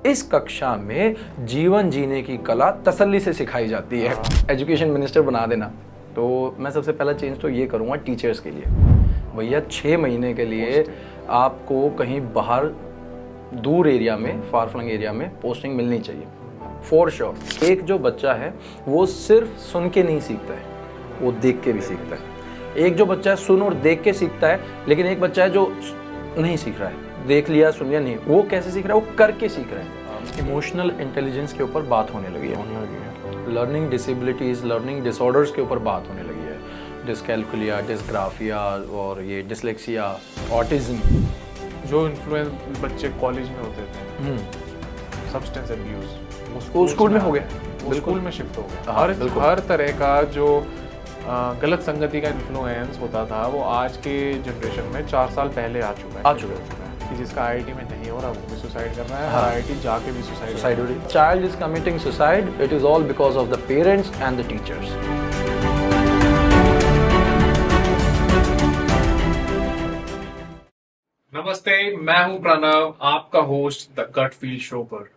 इस कक्षा में जीवन जीने की कला तसल्ली से सिखाई जाती है। एजुकेशन मिनिस्टर बना देना, तो मैं सबसे पहला चेंज तो ये करूँगा टीचर्स के लिए। भैया 6 महीने के लिए आपको कहीं बाहर दूर एरिया में, फार फ्लंग एरिया में पोस्टिंग मिलनी चाहिए फॉर श्योर। एक जो बच्चा है वो सिर्फ सुन के नहीं सीखता है, वो देख के भी सीखता है। एक जो बच्चा है सुन और देख के सीखता है, लेकिन एक बच्चा है जो नहीं सीख रहा है, देख लिया सुन लिया नहीं, वो कैसे सीख रहा है, वो करके सीख रहा है। इमोशनल इंटेलिजेंस के ऊपर बात होने लगी है, लर्निंग डिसेबिलिटीज़, लर्निंग डिसऑर्डर्स के ऊपर बात होने लगी है। डिसकैल्कुलिया, डिसग्राफिया और ये डिसलेक्सिया, ऑटिज्म। जो इन्फ्लुएंस बच्चे कॉलेज में होते थे, सब्सटेंस अब्यूज, वो स्कूल में हो गया, वो स्कूल में शिफ्ट हो गया। हाँ, हर तरह का जो गलत संगति का इन्फ्लुएंस होता था वो आज के जनरेशन में 4 साल पहले आ चुका है कि जिसका आईआईटी में नहीं हो रहा वो भी सुसाइड कर रहा है। आईआईटी जाके भी सुसाइड हो रही है। Child is committing suicide, it is all because of the parents and the teachers. नमस्ते, मैं हूं प्रणव, आपका host the gut feel show पर।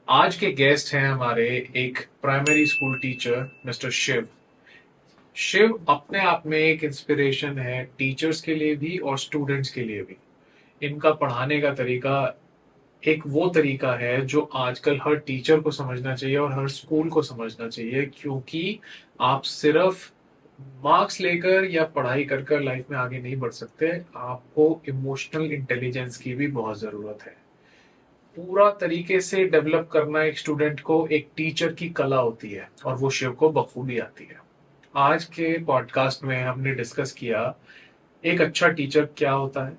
आज के गेस्ट हैं हमारे एक primary school teacher mister Shiv. Shiv अपने आप में एक इंस्पिरेशन है टीचर्स के लिए भी और स्टूडेंट्स के लिए भी। इनका पढ़ाने का तरीका एक वो तरीका है जो आजकल हर टीचर को समझना चाहिए और हर स्कूल को समझना चाहिए, क्योंकि आप सिर्फ मार्क्स लेकर या पढ़ाई कर कर लाइफ में आगे नहीं बढ़ सकते। आपको इमोशनल इंटेलिजेंस की भी बहुत जरूरत है। पूरा तरीके से डेवलप करना एक स्टूडेंट को एक टीचर की कला होती है और वो शिव को बखूबी आती है। आज के पॉडकास्ट में हमने डिस्कस किया एक अच्छा टीचर क्या होता है,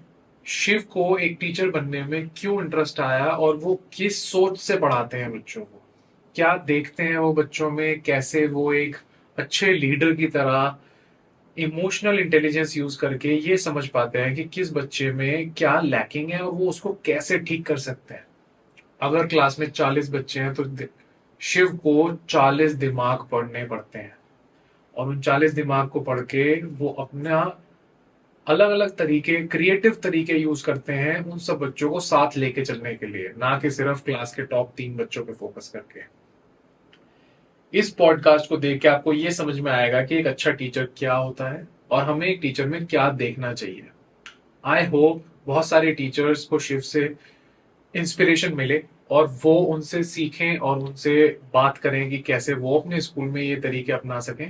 शिव को एक टीचर बनने में क्यों इंटरेस्ट आया और वो किस सोच से पढ़ाते हैं बच्चों को, क्या देखते हैं वो बच्चों में, कैसे वो एक अच्छे लीडर की तरह इमोशनल इंटेलिजेंस यूज करके ये समझ पाते हैं कि किस बच्चे में क्या लैकिंग है और वो उसको कैसे ठीक कर सकते हैं। अगर क्लास में 40 बच्चे हैं तो शिव को 40 दिमाग पढ़ने पड़ते हैं और उन 40 दिमाग को पढ़ के वो अपना अलग अलग तरीके, क्रिएटिव तरीके यूज करते हैं उन सब बच्चों को साथ लेके चलने के लिए, ना कि सिर्फ क्लास के टॉप 3 बच्चों पे फोकस करके। इस पॉडकास्ट को देख के आपको ये समझ में आएगा कि एक अच्छा टीचर क्या होता है और हमें एक टीचर में क्या देखना चाहिए। आई होप बहुत सारे टीचर्स को शिव से इंस्पिरेशन मिले और वो उनसे सीखें और उनसे बात करें कि कैसे वो अपने स्कूल में ये तरीके अपना सकें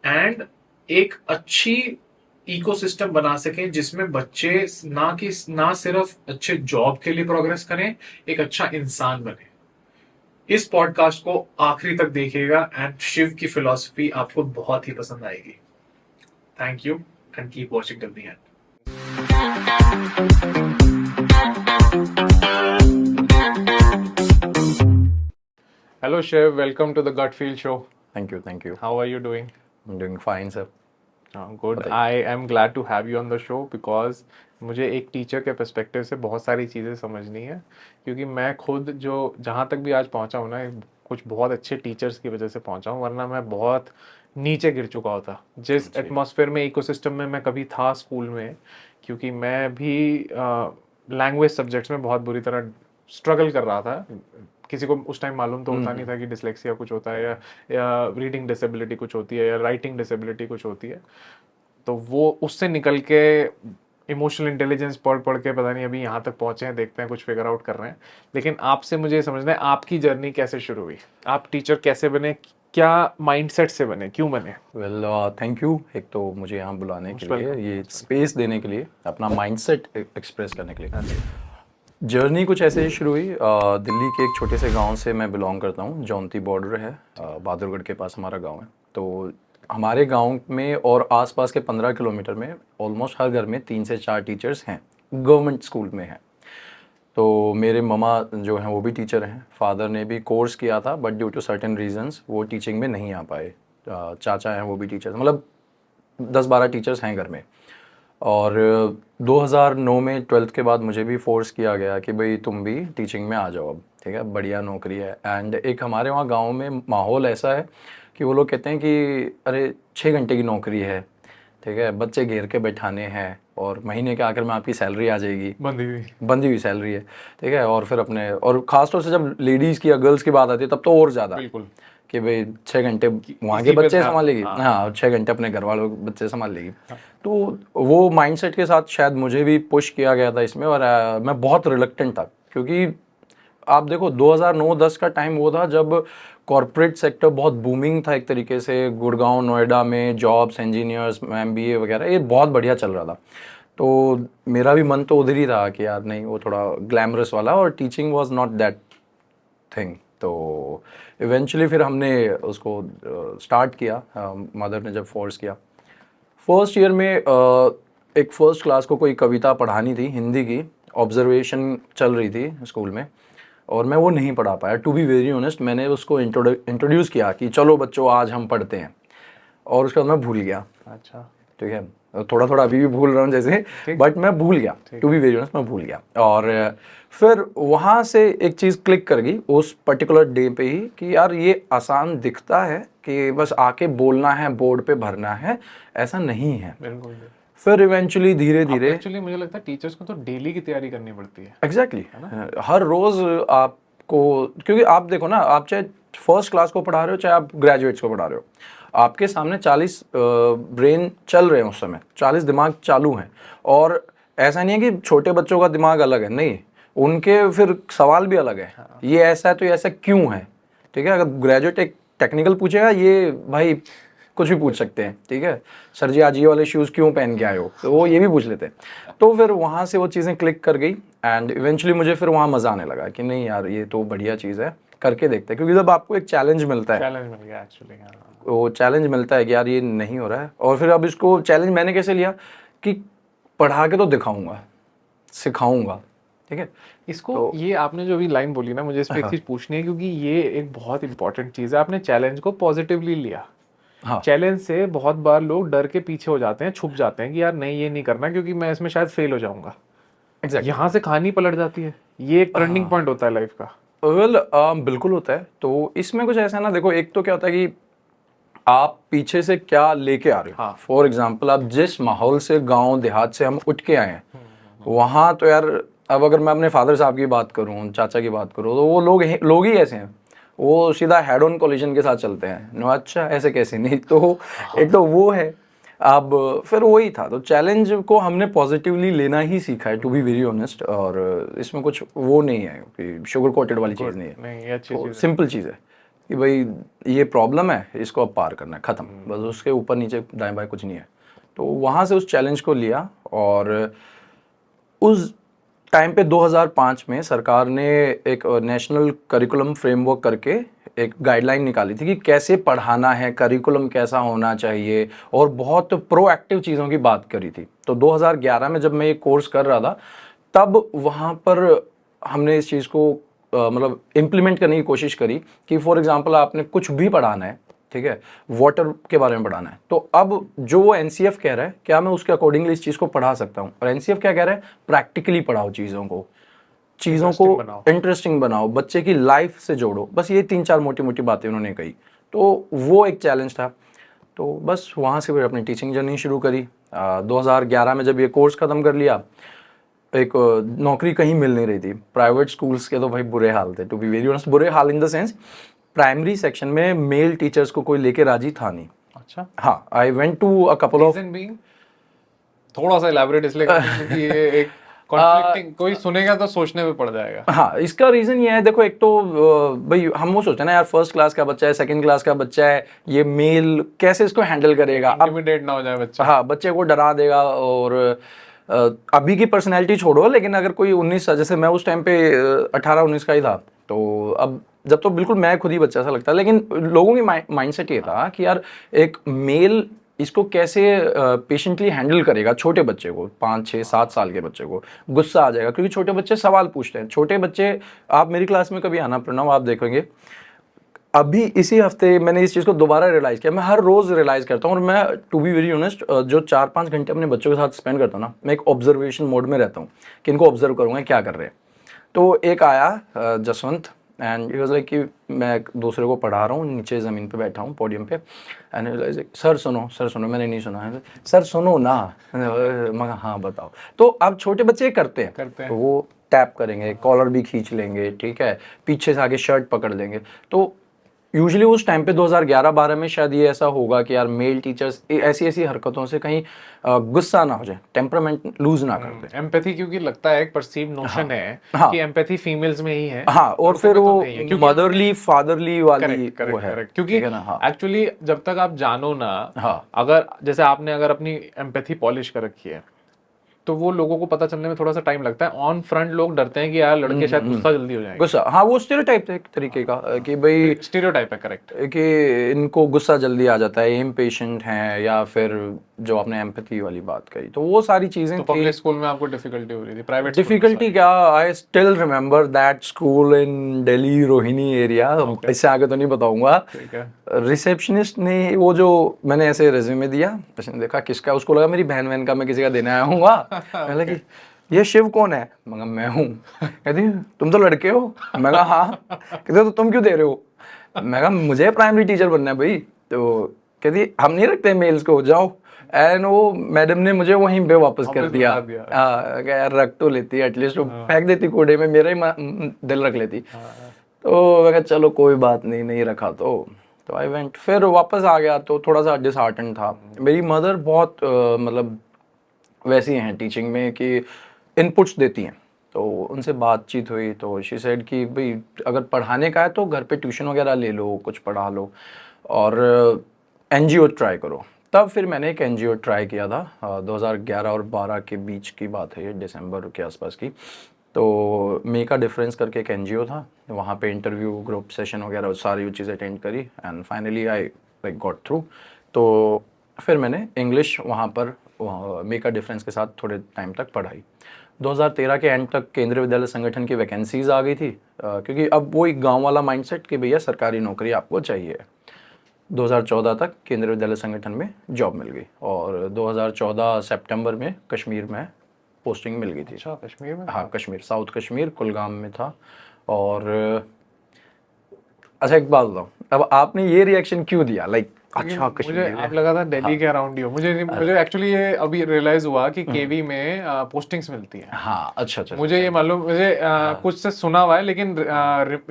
एंड एक अच्छी इकोसिस्टम बना सकें जिसमें बच्चे ना सिर्फ अच्छे जॉब के लिए प्रोग्रेस करें, एक अच्छा इंसान बने। इस पॉडकास्ट को आखिरी तक देखिएगा एंड शिव की फिलॉसफी आपको बहुत ही पसंद आएगी। Thank you and keep watching till the end. Hello Shiv, welcome to the Gut Feel Show. Thank you, thank you. How are you doing? I'm doing fine, sir. Good. I am glad to have you on the show because मुझे एक teacher के perspective से बहुत सारी चीज़ें समझनी है, क्योंकि मैं खुद जो जहाँ तक भी आज पहुँचा हूँ ना, कुछ बहुत अच्छे टीचर्स की वजह से पहुँचा हूँ, वरना मैं बहुत नीचे गिर चुका होता जिस एटमॉस्फेयर में, इकोसिस्टम में मैं कभी था स्कूल में। क्योंकि मैं भी लैंग्वेज सब्जेक्ट्स में बहुत बुरी तरह स्ट्रगल कर रहा था। किसी को उस टाइम मालूम तो होता नहीं था कि डिसलेक्सिया कुछ होता है या रीडिंग डिसेबिलिटी कुछ होती है या राइटिंग डिसेबिलिटी कुछ होती है। तो वो उससे निकल के इमोशनल इंटेलिजेंस पढ़ के पता नहीं अभी यहाँ तक पहुँचे हैं, देखते हैं कुछ फिगर आउट कर रहे हैं। लेकिन आपसे मुझे समझना है आपकी जर्नी कैसे शुरू हुई, आप टीचर कैसे बने, क्या माइंडसेट से बने, क्यों बने? वेल थैंक यू एक तो मुझे यहाँ बुलाने के लिए, ये स्पेस देने के लिए, अपना माइंडसेट एक्सप्रेस करने के लिए। जर्नी कुछ ऐसे ही शुरू हुई। दिल्ली के एक छोटे से गांव से मैं बिलोंग करता हूँ। जौनती बॉर्डर है, बहादुरगढ़ के पास हमारा गांव है। तो हमारे गांव में और आसपास के 15 किलोमीटर में ऑलमोस्ट हर घर में 3 से 4 टीचर्स हैं, गवर्नमेंट स्कूल में हैं। तो मेरे ममा जो हैं वो भी टीचर हैं, फादर ने भी कोर्स किया था but due to certain reasons वो टीचिंग में नहीं आ पाए। चाचा हैं वो भी टीचर्स, मतलब 10-12 टीचर्स हैं घर में। और 2009 में 12th के बाद मुझे भी फोर्स किया गया कि भाई तुम भी टीचिंग में आ जाओ, अब ठीक है, बढ़िया नौकरी है। एंड एक हमारे वहाँ गांव में माहौल ऐसा है कि वो लोग कहते हैं कि अरे 6 घंटे की नौकरी है, ठीक है, बच्चे घेर के बैठाने हैं और महीने के आखिर में आपकी सैलरी आ जाएगी, बंधी हुई सैलरी है, ठीक है। और फिर अपने, और खासतौर से जब लेडीज़ की या गर्ल्स की बात आती है तब तो और ज़्यादा बिल्कुल कि भाई 6 घंटे वहाँ के बच्चे संभालेगी, हाँ 6 घंटे अपने घर वालों के बच्चे संभाल लेगी। तो वो माइंडसेट के साथ शायद मुझे भी पुश किया गया था इसमें, और मैं बहुत रिलक्टेंट था, क्योंकि आप देखो 2009-10 का टाइम वो था जब कॉरपोरेट सेक्टर बहुत बूमिंग था एक तरीके से, गुड़गांव नोएडा में जॉब्स, इंजीनियर्स, MBA वगैरह ये बहुत बढ़िया चल रहा था। तो मेरा भी मन तो उधर ही था कि यार नहीं, वो थोड़ा ग्लैमरस वाला, और teaching was not that thing. तो इवेंचुअली फिर हमने उसको स्टार्ट किया, मदर ने जब फोर्स किया। फर्स्ट ईयर में एक फर्स्ट क्लास को कोई कविता पढ़ानी थी, हिंदी की, ऑब्जर्वेशन चल रही थी स्कूल में, और मैं वो नहीं पढ़ा पाया। टू बी वेरी ऑनेस्ट, मैंने उसको इंट्रोड्यूस किया कि चलो बच्चों आज हम पढ़ते हैं, और उसके बाद मैं भूल गया। अच्छा, ठीक है, थोड़ा थोड़ा अभी भी भूल रहा हूँ जैसे, बट मैं भूल गया, टू बी वेरी ऑनेस्ट मैं भूल गया। और फिर वहाँ से एक चीज़ क्लिक कर गई उस पर्टिकुलर डे पे ही कि यार ये आसान दिखता है कि बस आके बोलना है, बोर्ड पे भरना है, ऐसा नहीं है। बिल्कुल। फिर इवेंचुअली धीरे धीरे, एक्चुअली मुझे लगता है टीचर्स को तो डेली की तैयारी करनी पड़ती है। एग्जैक्टली हर रोज आपको, क्योंकि आप देखो ना, आप चाहे फर्स्ट क्लास को पढ़ा रहे हो चाहे आप ग्रेजुएट्स को पढ़ा रहे हो, आपके सामने 40 ब्रेन चल रहे हैं उस समय, 40 दिमाग चालू हैं। और ऐसा नहीं है कि छोटे बच्चों का दिमाग अलग है, नहीं, उनके फिर सवाल भी अलग है। ये ऐसा है तो ये ऐसा क्यों है, ठीक है। अगर ग्रेजुएट एक टेक्निकल पूछेगा, ये भाई कुछ भी पूछ सकते हैं, ठीक है, सर जी आज ये वाले शूज़ क्यों पहन के आए हो, तो वो ये भी पूछ लेते हैं। तो फिर वहाँ से वो चीज़ें क्लिक कर गई, एंड इवेंचुअली मुझे फिर वहाँ मज़ा आने लगा कि नहीं यार ये तो बढ़िया चीज़ है, करके देखते हैं। क्योंकि जब आपको एक चैलेंज मिलता है, चैलेंज मिल गया एक्चुअली, वो चैलेंज मिलता है कि यार ये नहीं हो रहा है, और फिर अब इसको चैलेंज मैंने कैसे लिया कि पढ़ा के तो दिखाऊंगा, सिखाऊंगा, ठीक है। इसको तो, ये आपने जो अभी लाइन बोली ना, मुझे इस पे एक चीज पूछनी है, क्योंकि ये एक बहुत इंपॉर्टेंट चीज है। आपने चैलेंज को पॉजिटिवली लिया। हाँ। चैलेंज से बहुत बार लोग डर के पीछे हो जाते हैं, छुप जाते हैं कि यार नहीं ये नहीं करना क्योंकि मैं इसमें शायद फेल हो जाऊंगा। exactly. यहाँ से कहानी पलट जाती है, ये एक टर्निंग पॉइंट होता है लाइफ का। बिल्कुल होता है। तो इसमें कुछ ऐसा है ना, देखो एक तो क्या होता है कि आप पीछे से क्या लेके आ रहे हो। हाँ। फॉर एग्जाम्पल आप जिस माहौल से, गांव देहात से हम उठ के आए हैं, वहाँ तो यार, अब अगर मैं अपने फादर साहब की बात करूँ, चाचा की बात करूँ, तो वो लोग ही ऐसे हैं, वो सीधा हेड ऑन कॉलिजन के साथ चलते हैं। नो अच्छा ऐसे कैसे, नहीं तो एक तो वो है। अब फिर वही था, तो चैलेंज को हमने पॉजिटिवली लेना ही सीखा है, टू बी वेरी ऑनेस्ट। और इसमें कुछ वो नहीं है कि शुगर कोटेड वाली चीज़ नहीं है, तो सिंपल चीज़ है कि भाई ये प्रॉब्लम है, इसको अब पार करना है, ख़त्म, बस उसके ऊपर नीचे दाएं बाएं कुछ नहीं है। तो वहाँ से उस चैलेंज को लिया, और उस टाइम पे 2005 में सरकार ने एक नेशनल करिकुलम फ्रेमवर्क करके एक गाइडलाइन निकाली थी कि कैसे पढ़ाना है, करिकुलम कैसा होना चाहिए, और बहुत प्रोएक्टिव चीज़ों की बात करी थी। तो 2011 में जब मैं ये कोर्स कर रहा था, तब वहाँ पर हमने इस चीज़ को मतलब इम्प्लीमेंट करने की कोशिश करी कि फॉर एग्जांपल आपने कुछ भी पढ़ाना है, ठीक है, वाटर के बारे में पढ़ाना है, तो अब जो वो एनसीएफ कह रहा है, क्या मैं उसके अकॉर्डिंगली इस चीज़ को पढ़ा सकता हूँ। और एनसीएफ क्या कह रहा है, प्रैक्टिकली पढ़ाओ, चीज़ों को इंटरेस्टिंग बनाओ, बच्चे की लाइफ से जोड़ो। बस ये 3-4 मोटी मोटी बातें उन्होंने कही। तो वो एक चैलेंज था। तो बस वहाँ से फिर अपनी टीचिंग जर्नी शुरू करी। 2011 में जब ये कोर्स ख़त्म कर लिया, एक नौकरी कहीं मिल नहीं रही थी। प्राइवेट स्कूल्स के तो भाई बुरे हाल थे, टू बी वेरी ऑनेस्ट, बुरे हाल in the sense primary section में मेल टीचर्स को कोई लेके राजी था नहीं। अच्छा, हाँ, I went to a couple of, थोड़ा सा इलैबोरेट इसलिए क्योंकि ये एक कॉन्फ्लिक्टिंग, कोई सुनेगा तो सोचने पे पड़ जाएगा। हाँ, इसका रीजन ये है, देखो एक तो भाई हम वो सोचते हैं ना यार, फर्स्ट क्लास का बच्चा है, सेकंड क्लास का बच्चा है, ये मेल कैसे इसको हैंडल करेगा, इंटिमिडेट ना हो जाए बच्चा। हाँ, बच्चे को डरा देगा। और अभी की पर्सनैलिटी छोड़ो, लेकिन अगर कोई 19, जैसे मैं उस टाइम पे 18-19 का ही था, तो अब जब तो बिल्कुल मैं खुद ही बच्चा सा लगता है, लेकिन लोगों की माइंडसेट ये था कि यार एक मेल इसको कैसे पेशेंटली हैंडल करेगा। छोटे बच्चे को, 5-6-7 साल के बच्चे को गुस्सा आ जाएगा, क्योंकि छोटे बच्चे सवाल पूछते हैं। छोटे बच्चे, आप मेरी क्लास में कभी आना प्रणव, आप देखेंगे अभी इसी हफ्ते मैंने इस चीज़ को दोबारा रियलाइज़ किया। मैं हर रोज़ रियलाइज़ करता हूँ, और मैं टू बी वेरी ऑनेस्ट जो 4-5 घंटे अपने बच्चों के साथ स्पेंड करता हूँ ना, मैं एक ऑब्जर्वेशन मोड में रहता हूँ कि इनको ऑब्जर्व करूँगा क्या कर रहे हैं। तो एक आया Jaswant, and he was like कि मैं दूसरे को पढ़ा रहा हूँ, नीचे ज़मीन पे बैठा हूँ पोडियम पे, एंड सर सुनो, मैंने नहीं सुना, सर सुनो ना, मैं हाँ बताओ। तो अब छोटे बच्चे करते हैं। तो वो टैप करेंगे, कॉलर भी खींच लेंगे, ठीक है, पीछे से आगे शर्ट पकड़ लेंगे। तो यूजुअली उस टाइम पे 2011-12 में शायद ये ऐसा होगा कि यार मेल टीचर्स ऐसी ऐसी हरकतों से कहीं गुस्सा ना हो जाए, टेम्परामेंट लूज ना कर दे। एम्पैथी क्योंकि लगता है एक परसीव नोशन है कि एम्पैथी फीमेल्स में ही है। हाँ, और फिर तो वो नहीं है, क्योंकि मदरली फादरली वाली वो है, करेक्ट, क्योंकि ठीक है ना? हाँ एक्चुअली जब तक आप जानो ना, हाँ अगर जैसे आपने अगर अपनी एम्पैथी पॉलिश कर रखी है तो वो लोगों को पता चलने में थोड़ा सा टाइम लगता है। ऑन फ्रंट लोग डरते हैं कि यार लड़के शायद गुस्सा जल्दी हो जाएंगे। गुस्सा, हाँ वो स्टीरियोटाइप है एक तरीके का कि भाई स्टीरियोटाइप है, करेक्ट, कि इनको गुस्सा जल्दी आ जाता है, इम्पेशेंट हैं, या फिर जो आपने एम्पैथी वाली बात कही, तो वो सारी चीज़ें तो थी। पब्लिक स्कूल में आपको डिफिकल्टी हो रही थी? प्राइवेट डिफिकल्टी क्या, I still remember that school in Delhi Rohini area. इससे आगे तो नहीं बताऊंगा। ठीक है। रिसेप्शनिस्ट ने वो जो मैंने ऐसे रेज्यूमे दिया, उसने देखा किसका, उसको लगा मेरी बहन का मैं किसी का देने आया हूँगा। मैं लगी ये शिव कौन है? मगर मैं हूँ। कहती तुम तो लड़के हो। मैं कहा हाँ। कहते तो तुम क्यों दे रहे हो? मैं कहा मुझे प्राइमरी टीचर बनना है भाई। तो कहती हम नहीं रखते मेल्स को, जाओ। एंड वो मैडम ने मुझे वहीं पे वापस कर दिया। यार रख तो लेती एटलीस्ट, वो फेंक देती कूड़े में, मेरा ही दिल रख लेती। तो मैं कहा चलो कोई बात नहीं, नहीं रखा तो आई वेंट, फिर वापस आ गया। तो थोड़ा सा डिसहार्टन था। मेरी मदर बहुत मतलब वैसी हैं टीचिंग में कि इनपुट्स देती हैं। तो उनसे बातचीत हुई तो शी सेड कि भाई अगर पढ़ाने का है तो घर पे ट्यूशन वगैरह ले लो, कुछ पढ़ा लो, और एनजीओ ट्राई करो। तब फिर मैंने एक एनजीओ ट्राई किया था, 2011 और 12 के बीच की बात है, ये दिसंबर के आसपास की। तो मेक अ डिफरेंस करके एक एनजीओ था, वहाँ पे इंटरव्यू, ग्रुप सेशन वगैरह सारी वो चीज़ें अटेंड करी, and finally I like got through. तो फिर मैंने इंग्लिश वहाँ पर मेक अ डिफरेंस के साथ थोड़े टाइम तक पढ़ाई। 2013 के एंड तक केंद्रीय विद्यालय संगठन की वैकेंसीज आ गई थी, क्योंकि अब वो एक गांव वाला माइंडसेट कि भैया सरकारी नौकरी आपको चाहिए। 2014 तक केंद्रीय विद्यालय संगठन में जॉब मिल गई, और 2014 सितंबर में कश्मीर में पोस्टिंग मिल गई थी। अच्छा, कश्मीर में? हाँ, कश्मीर, साउथ कश्मीर, कुलगाम में था। और अच्छा एक बात बताओ, अब आपने ये रिएक्शन क्यों दिया, लाइक अच्छा मुझे कश्मीर आप लगा था दिल्ली के अराउंड ही हो। मुझे एक्चुअली ये अभी रियलाइज हुआ कि केवी में पोस्टिंग्स मिलती हैं। हाँ अच्छा। मुझे ये मालूम, मुझे कुछ से सुना हुआ है, लेकिन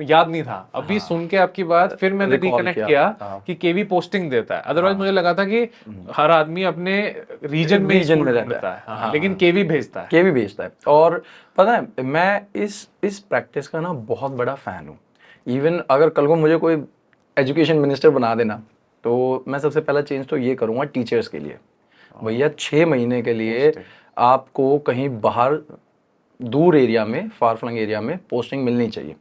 याद नहीं था। अभी सुन के आपकी बात फिर मैंने रिकनेक्ट किया कि केवी पोस्टिंग देता है। अदरवाइज मुझे लगा था कि हर आदमी अपने रीजन में रहता है। हाँ, लेकिन केवी भेजता है। और पता है मैं इस प्रैक्टिस का ना बहुत बड़ा फैन हूँ। इवन अगर कल को मुझे कोई एजुकेशन मिनिस्टर बना देना, तो मैं सबसे पहला चेंज तो ये करूँगा टीचर्स के लिए। भैया 6 महीने के लिए आपको कहीं बाहर दूर एरिया में, फार फ्लंग एरिया में पोस्टिंग मिलनी चाहिए,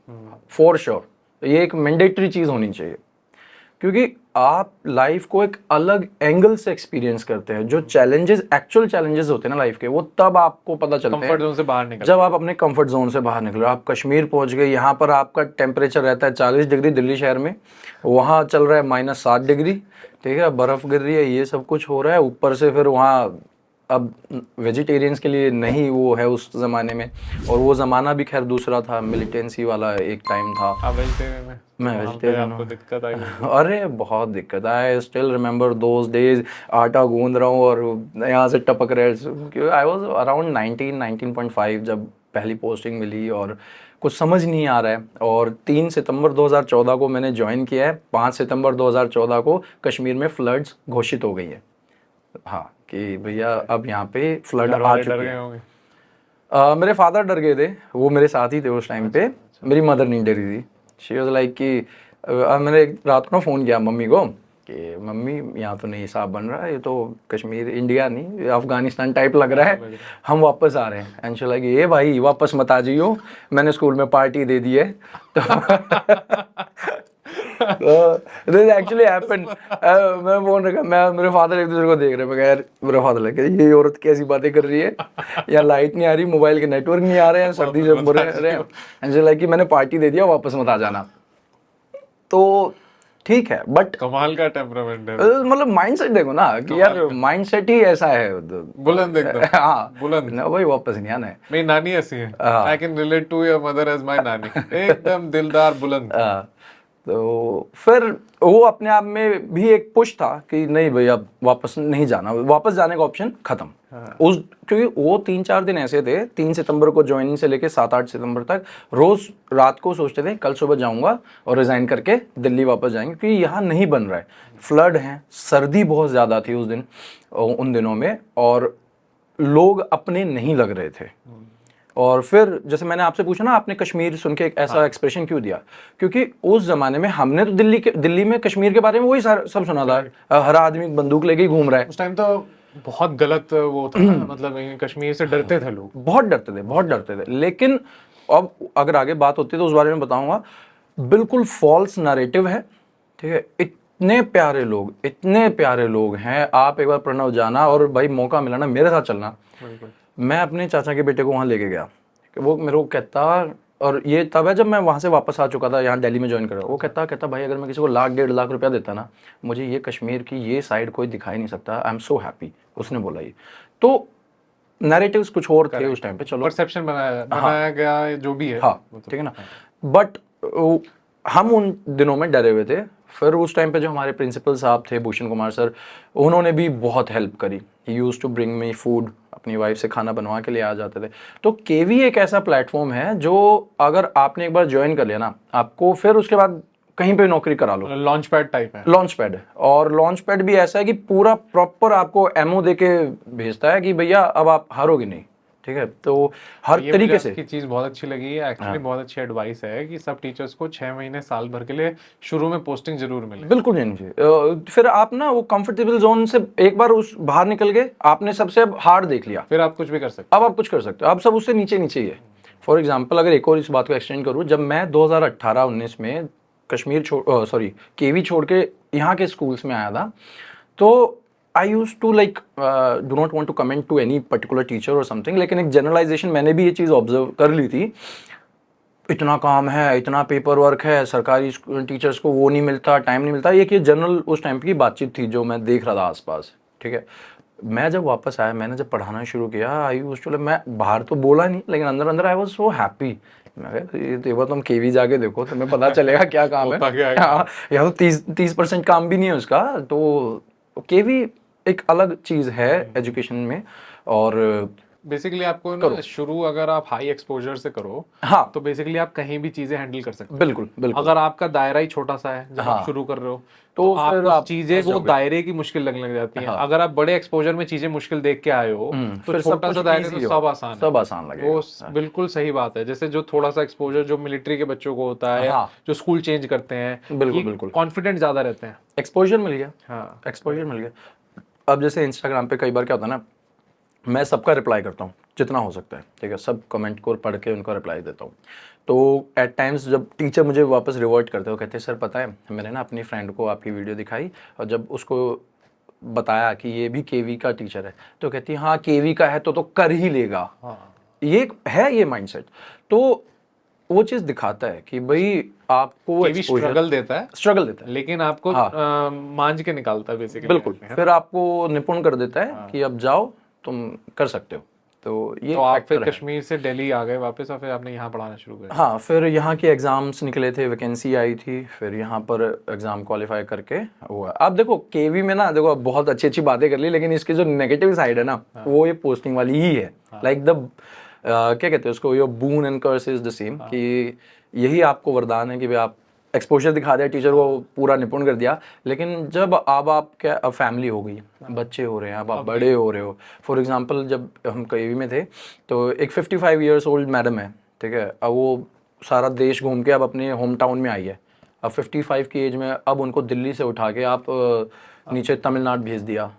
फॉर श्योर। ये एक मैंडेटरी चीज़ होनी चाहिए, क्योंकि आप लाइफ को एक अलग एंगल से एक्सपीरियंस करते हैं। जो चैलेंजेस, एक्चुअल चैलेंजेस होते हैं ना लाइफ के, वो तब आपको पता चलते हैं कंफर्ट जोन से बाहर निकल, जब आप अपने कंफर्ट जोन से बाहर निकलो। आप कश्मीर पहुंच गए, यहाँ पर आपका टेम्परेचर रहता है 40 डिग्री दिल्ली शहर में, वहाँ चल रहा है -7 डिग्री, ठीक है, बर्फ़ गिर रही है, ये सब कुछ हो रहा है। ऊपर से फिर वहाँ अब वेजिटेरियंस के लिए नहीं वो है उस ज़माने में, और वो ज़माना भी खैर दूसरा था, मिलिटेंसी वाला एक टाइम था। आप वेजिटेरियन में? मैं वेजिटेरियन आपको दिक्कत आई? अरे बहुत दिक्कत आई, स्टिल रिमेंबर दोज डेज। आटा गूंद रहा हूँ और यहाँ से टपक रहे। आई वॉज अराउंड 19.5 जब पहली पोस्टिंग मिली, और कुछ समझ नहीं आ रहा है। और 3 सितंबर 2014 को मैंने ज्वाइन किया है। 5 सितंबर 2014 को कश्मीर में फ्लड्स घोषित हो गई है। हाँ, कि भैया अब यहाँ पे फ्लड आ चुके हैं। मेरे फादर डर गए थे, वो मेरे साथ ही थे उस टाइम पे। मेरी मदर नहीं डरी थी। शी वाज लाइक कि मैंने रात को फ़ोन किया मम्मी को कि मम्मी यहाँ तो नहीं हिसाब बन रहा है, ये तो कश्मीर, इंडिया नहीं अफगानिस्तान टाइप लग रहा है, हम वापस आ रहे हैं। एंड शी लाइक ये भाई वापस मत आ जाइयो, मैंने स्कूल में पार्टी दे दी है। This actually happened. मैं फोन रखा, मैं मेरे फादर एक दूसरे को देख रहे, मैं यार मेरा फादर लगे ये औरत कैसी बातें कर रही है, या लाइट नहीं आ रही, मोबाइल के नेटवर्क नहीं आ रहे हैं, सर्दी से मर रहे हैं, एंड लाइक कि मैंने पार्टी दे दिया, वापस मत आ जाना। तो ठीक है, बट कमाल का टेम्परामेंट है। मतलब माइंडसेट देखो ना कि यार माइंडसेट ही ऐसा है। बुलंद एकदम, हाँ बुलंद। ना भाई, वापस नहीं आना है। मेरी नानी ऐसी है, हाँ। I can relate to your mother as my nani, एकदम दिलदार, बुलंद। तो फिर वो अपने आप में भी एक पुश था कि नहीं भाई अब वापस नहीं जाना, वापस जाने का ऑप्शन खत्म। उस क्योंकि वो 3-4 दिन ऐसे थे, 3 सितंबर को ज्वाइनिंग से लेके 7-8 सितंबर तक रोज रात को सोचते थे कल सुबह जाऊंगा और रिजाइन करके दिल्ली वापस जाएंगे, क्योंकि यहाँ नहीं बन रहा है। फ्लड है, सर्दी बहुत ज़्यादा थी उस दिन, उन दिनों में, और लोग अपने नहीं लग रहे थे। और फिर जैसे मैंने आपसे पूछा ना, आपने कश्मीर सुन के एक ऐसा एक्सप्रेशन क्यों दिया, क्योंकि उस जमाने में हमने तो दिल्ली में कश्मीर के बारे में वही सब सुना था, हर आदमी बंदूक लेके ही घूम रहा है। उस टाइम तो बहुत गलत वो था ना, मतलब कश्मीर से डरते थे लोग, बहुत डरते थे। लेकिन अब अगर आगे बात होती है तो उस बारे में बताऊंगा। बिल्कुल फॉल्स नैरेटिव है, ठीक है। इतने प्यारे लोग हैं। आप एक बार प्रणव जाना, और भाई मौका मिला ना मेरे साथ चलना। मैं अपने चाचा के बेटे को वहाँ लेके गया, वो मेरे को कहता, और ये तब है जब मैं वहाँ से वापस आ चुका था, यहाँ दिल्ली में ज्वाइन कर रहा। वो कहता भाई अगर मैं किसी को 1-1.5 लाख रुपया देता ना, मुझे ये कश्मीर की ये साइड कोई दिखाई नहीं सकता। आई एम सो हैप्पी, उसने बोला ये। तो नैरेटिव्स कुछ और थे उस टाइम पे, चलो परसेप्शन बनाया गया जो भी है, हाँ ठीक है ना। बट हम उन दिनों में डरे हुए थे। फिर उस टाइम पे जो हमारे प्रिंसिपल साहब थे, भूषण कुमार सर, उन्होंने भी बहुत हेल्प करी। He used to bring me food, अपनी वाइफ से खाना बनवा के ले आ जाते थे। तो केवी एक ऐसा प्लेटफॉर्म है जो अगर आपने एक बार ज्वाइन कर लिया ना, आपको फिर उसके बाद कहीं पे नौकरी करा लो। लॉन्च पैड टाइप है, लॉन्च पैड है। और लॉन्च पैड भी ऐसा है कि पूरा प्रॉपर आपको एमओ दे के भेजता है कि भैया अब आप हारोगे नहीं, ठीक है। तो हर तरीके से की चीज बहुत अच्छी लगी है एक्चुअली। बहुत अच्छी एडवाइस है कि सब टीचर्स को 6 महीने साल भर के लिए शुरू में पोस्टिंग जरूर मिले। बिल्कुल नहीं चाहिए। फिर आप ना वो कंफर्टेबल जोन से एक बार उस बाहर निकल गए, आपने सबसे अब हार्ड देख लिया, फिर आप कुछ भी कर सकते अब आप कुछ कर सकते हो। अब सब उससे नीचे नीचे ही है। फॉर एग्जाम्पल अगर एक और इस बात को एक्सटेंड करूँ, जब मैं 2018-19 में कश्मीर केवी छोड़ के यहाँ के स्कूल्स में आया था, तो I use to like do not want to comment to any particular teacher और समथिंग, लेकिन एक जनरलाइजेशन मैंने भी ये चीज़ ऑब्जर्व कर ली थी। इतना काम है, इतना पेपर वर्क है, सरकारी टीचर्स को वो नहीं मिलता, टाइम नहीं मिलता। ये जनरल उस टाइम की बातचीत थी जो मैं देख रहा था आसपास, ठीक है। मैं जब वापस आया, मैंने जब पढ़ाना शुरू किया, आई यूज्ड टू, मैं बाहर तो बोला नहीं, लेकिन अंदर अंदर आई वाज सो हैप्पी। मैं एक बार तुम केवी जाके देखो, तुम्हें पता चलेगा क्या काम है। हाँ, यहाँ तो 30% काम भी नहीं है उसका। तो केवी एक अलग चीज़ है एजुकेशन में। और बेसिकली आपको ना शुरू अगर आप हाई एक्सपोजर से करो, हाँ, तो बेसिकली आप कहीं भी चीजें हैंडल कर सकते हो। बिल्कुल बिल्कुल। अगर आपका दायरा ही छोटा सा है जब आप शुरू कर रहे हो, तो फिर आप चीजें वो दायरे की मुश्किल लगने लग जाती हैं। अगर आप बड़े एक्सपोजर में चीजें मुश्किल देख के आए हो, तो छोटा सा दायरा तो सब आसान लगेगा। वो बिल्कुल सही बात है। जैसे जो थोड़ा सा एक्सपोजर जो मिलिट्री के बच्चों को होता है, जो स्कूल चेंज करते हैं, बिल्कुल कॉन्फिडेंट ज्यादा रहते हैं। एक्सपोजर मिल गया। हाँ, एक्सपोजर मिल गया। अब जैसे इंस्टाग्राम पे कई बार क्या होता है ना, मैं सबका रिप्लाई करता हूँ जितना हो सकता है, ठीक है। सब कमेंट को पढ़ के उनका रिप्लाई देता हूँ। तो एट टाइम्स जब टीचर मुझे वापस रिवर्ट करते हो, कहते हैं सर पता है मैंने ना अपनी फ्रेंड को आपकी वीडियो दिखाई, और जब उसको बताया कि ये भी केवी का टीचर है, तो कहती है हाँ केवी का है तो कर ही लेगा। ये है ये माइंडसेट। तो वो चीज़ दिखाता है कि भाई आपको स्ट्रगल देता है, लेकिन आपको मांझ के निकालता है बेसिकली। बिल्कुल, फिर आपको निपुण कर देता है कि अब जाओ तुम कर सकते हो। तो ये तो आप फिर कश्मीर से दिल्ली आ गए वापस, और फिर आपने यहाँ पढ़ाना शुरू किया? हाँ, फिर यहाँ के एग्जाम्स निकले थे, वैकेंसी आई थी, फिर यहाँ पर एग्जाम क्वालिफाई करके हुआ। अब देखो केवी में ना, देखो बहुत अच्छी अच्छी बातें कर ली, लेकिन इसकी जो नेगेटिव साइड है ना, वो ये पोस्टिंग वाली ही है। लाइक द क्या कहते हैं उसको, your boon and curse is the same, कि यही आपको वरदान है कि भाई आप एक्सपोजर दिखा दिया, टीचर को पूरा निपुण कर दिया, लेकिन जब अब क्या, अब फैमिली हो गई, बच्चे हो रहे हैं, अब आप बड़े हो रहे हो। फॉर एग्जांपल जब हम केवी में थे, तो एक 55 ईयर्स ओल्ड मैडम है, ठीक है। अब वो सारा देश घूम के अब अपने होम टाउन में आई है। अब 55 की एज में अब उनको दिल्ली से उठा के आप नीचे तमिलनाडु भेज दिया,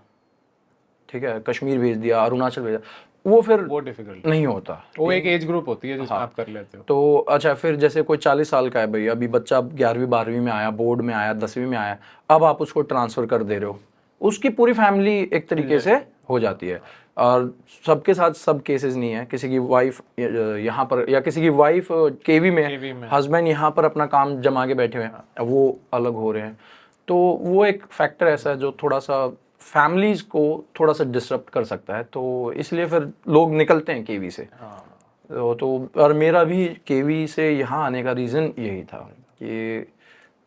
ठीक है, कश्मीर भेज दिया, अरुणाचल भेज दिया, वो फिर वो डिफिकल्ट नहीं होता। वो एक एज ग्रुप होती है जिसमें आप कर लेते हो। तो अच्छा, फिर जैसे कोई 40 साल का है भाई, अभी बच्चा 11वीं-12वीं में आया, बोर्ड में आया, 10वीं में आया, अब आप उसको ट्रांसफ़र कर दे रहे हो, उसकी पूरी फैमिली एक तरीके से हो जाती है। और सबके साथ सब केसेस नहीं है, किसी की वाइफ यहाँ पर, या किसी की वाइफ केवी में, हस्बैंड यहाँ पर अपना काम जमा के बैठे हुए हैं, वो अलग हो रहे हैं। तो वो एक फैक्टर ऐसा है जो थोड़ा सा फैमिलीज को थोड़ा सा डिसरप्ट कर सकता है, तो इसलिए फिर लोग निकलते हैं केवी से। तो और मेरा भी केवी से यहाँ आने का रीज़न यही था कि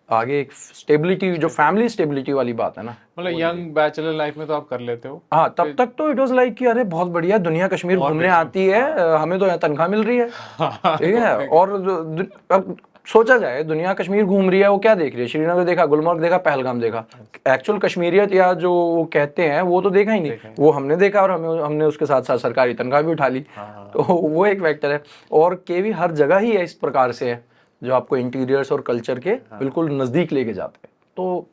आगे एक स्टेबिलिटी, जो फैमिली स्टेबिलिटी वाली बात है ना, मतलब यंग बैचलर लाइफ में तो आप कर लेते हो। हाँ तब तक तो इट वाज लाइक कि अरे बहुत बढ़िया, दुनिया कश्मीर घूमने आती है, हमें तो यहाँ तनख्वाह मिल रही है, ठीक है। और अब सोचा जाए, दुनिया कश्मीर घूम रही है, वो क्या देख रही है? श्रीनगर देखा, गुलमर्ग देखा, पहलगाम देखा, एक्चुअल कश्मीरियत या जो वो कहते हैं वो तो देखा ही नहीं, वो हमने देखा और हमने उसके साथ साथ सरकारी तनख्वाह भी उठा ली। तो वो एक फैक्टर है। और केवी हर जगह ही है इस प्रकार से है जो आपको इंटीरियर्स और कल्चर के बिल्कुल नजदीक लेके जाते हैं। तो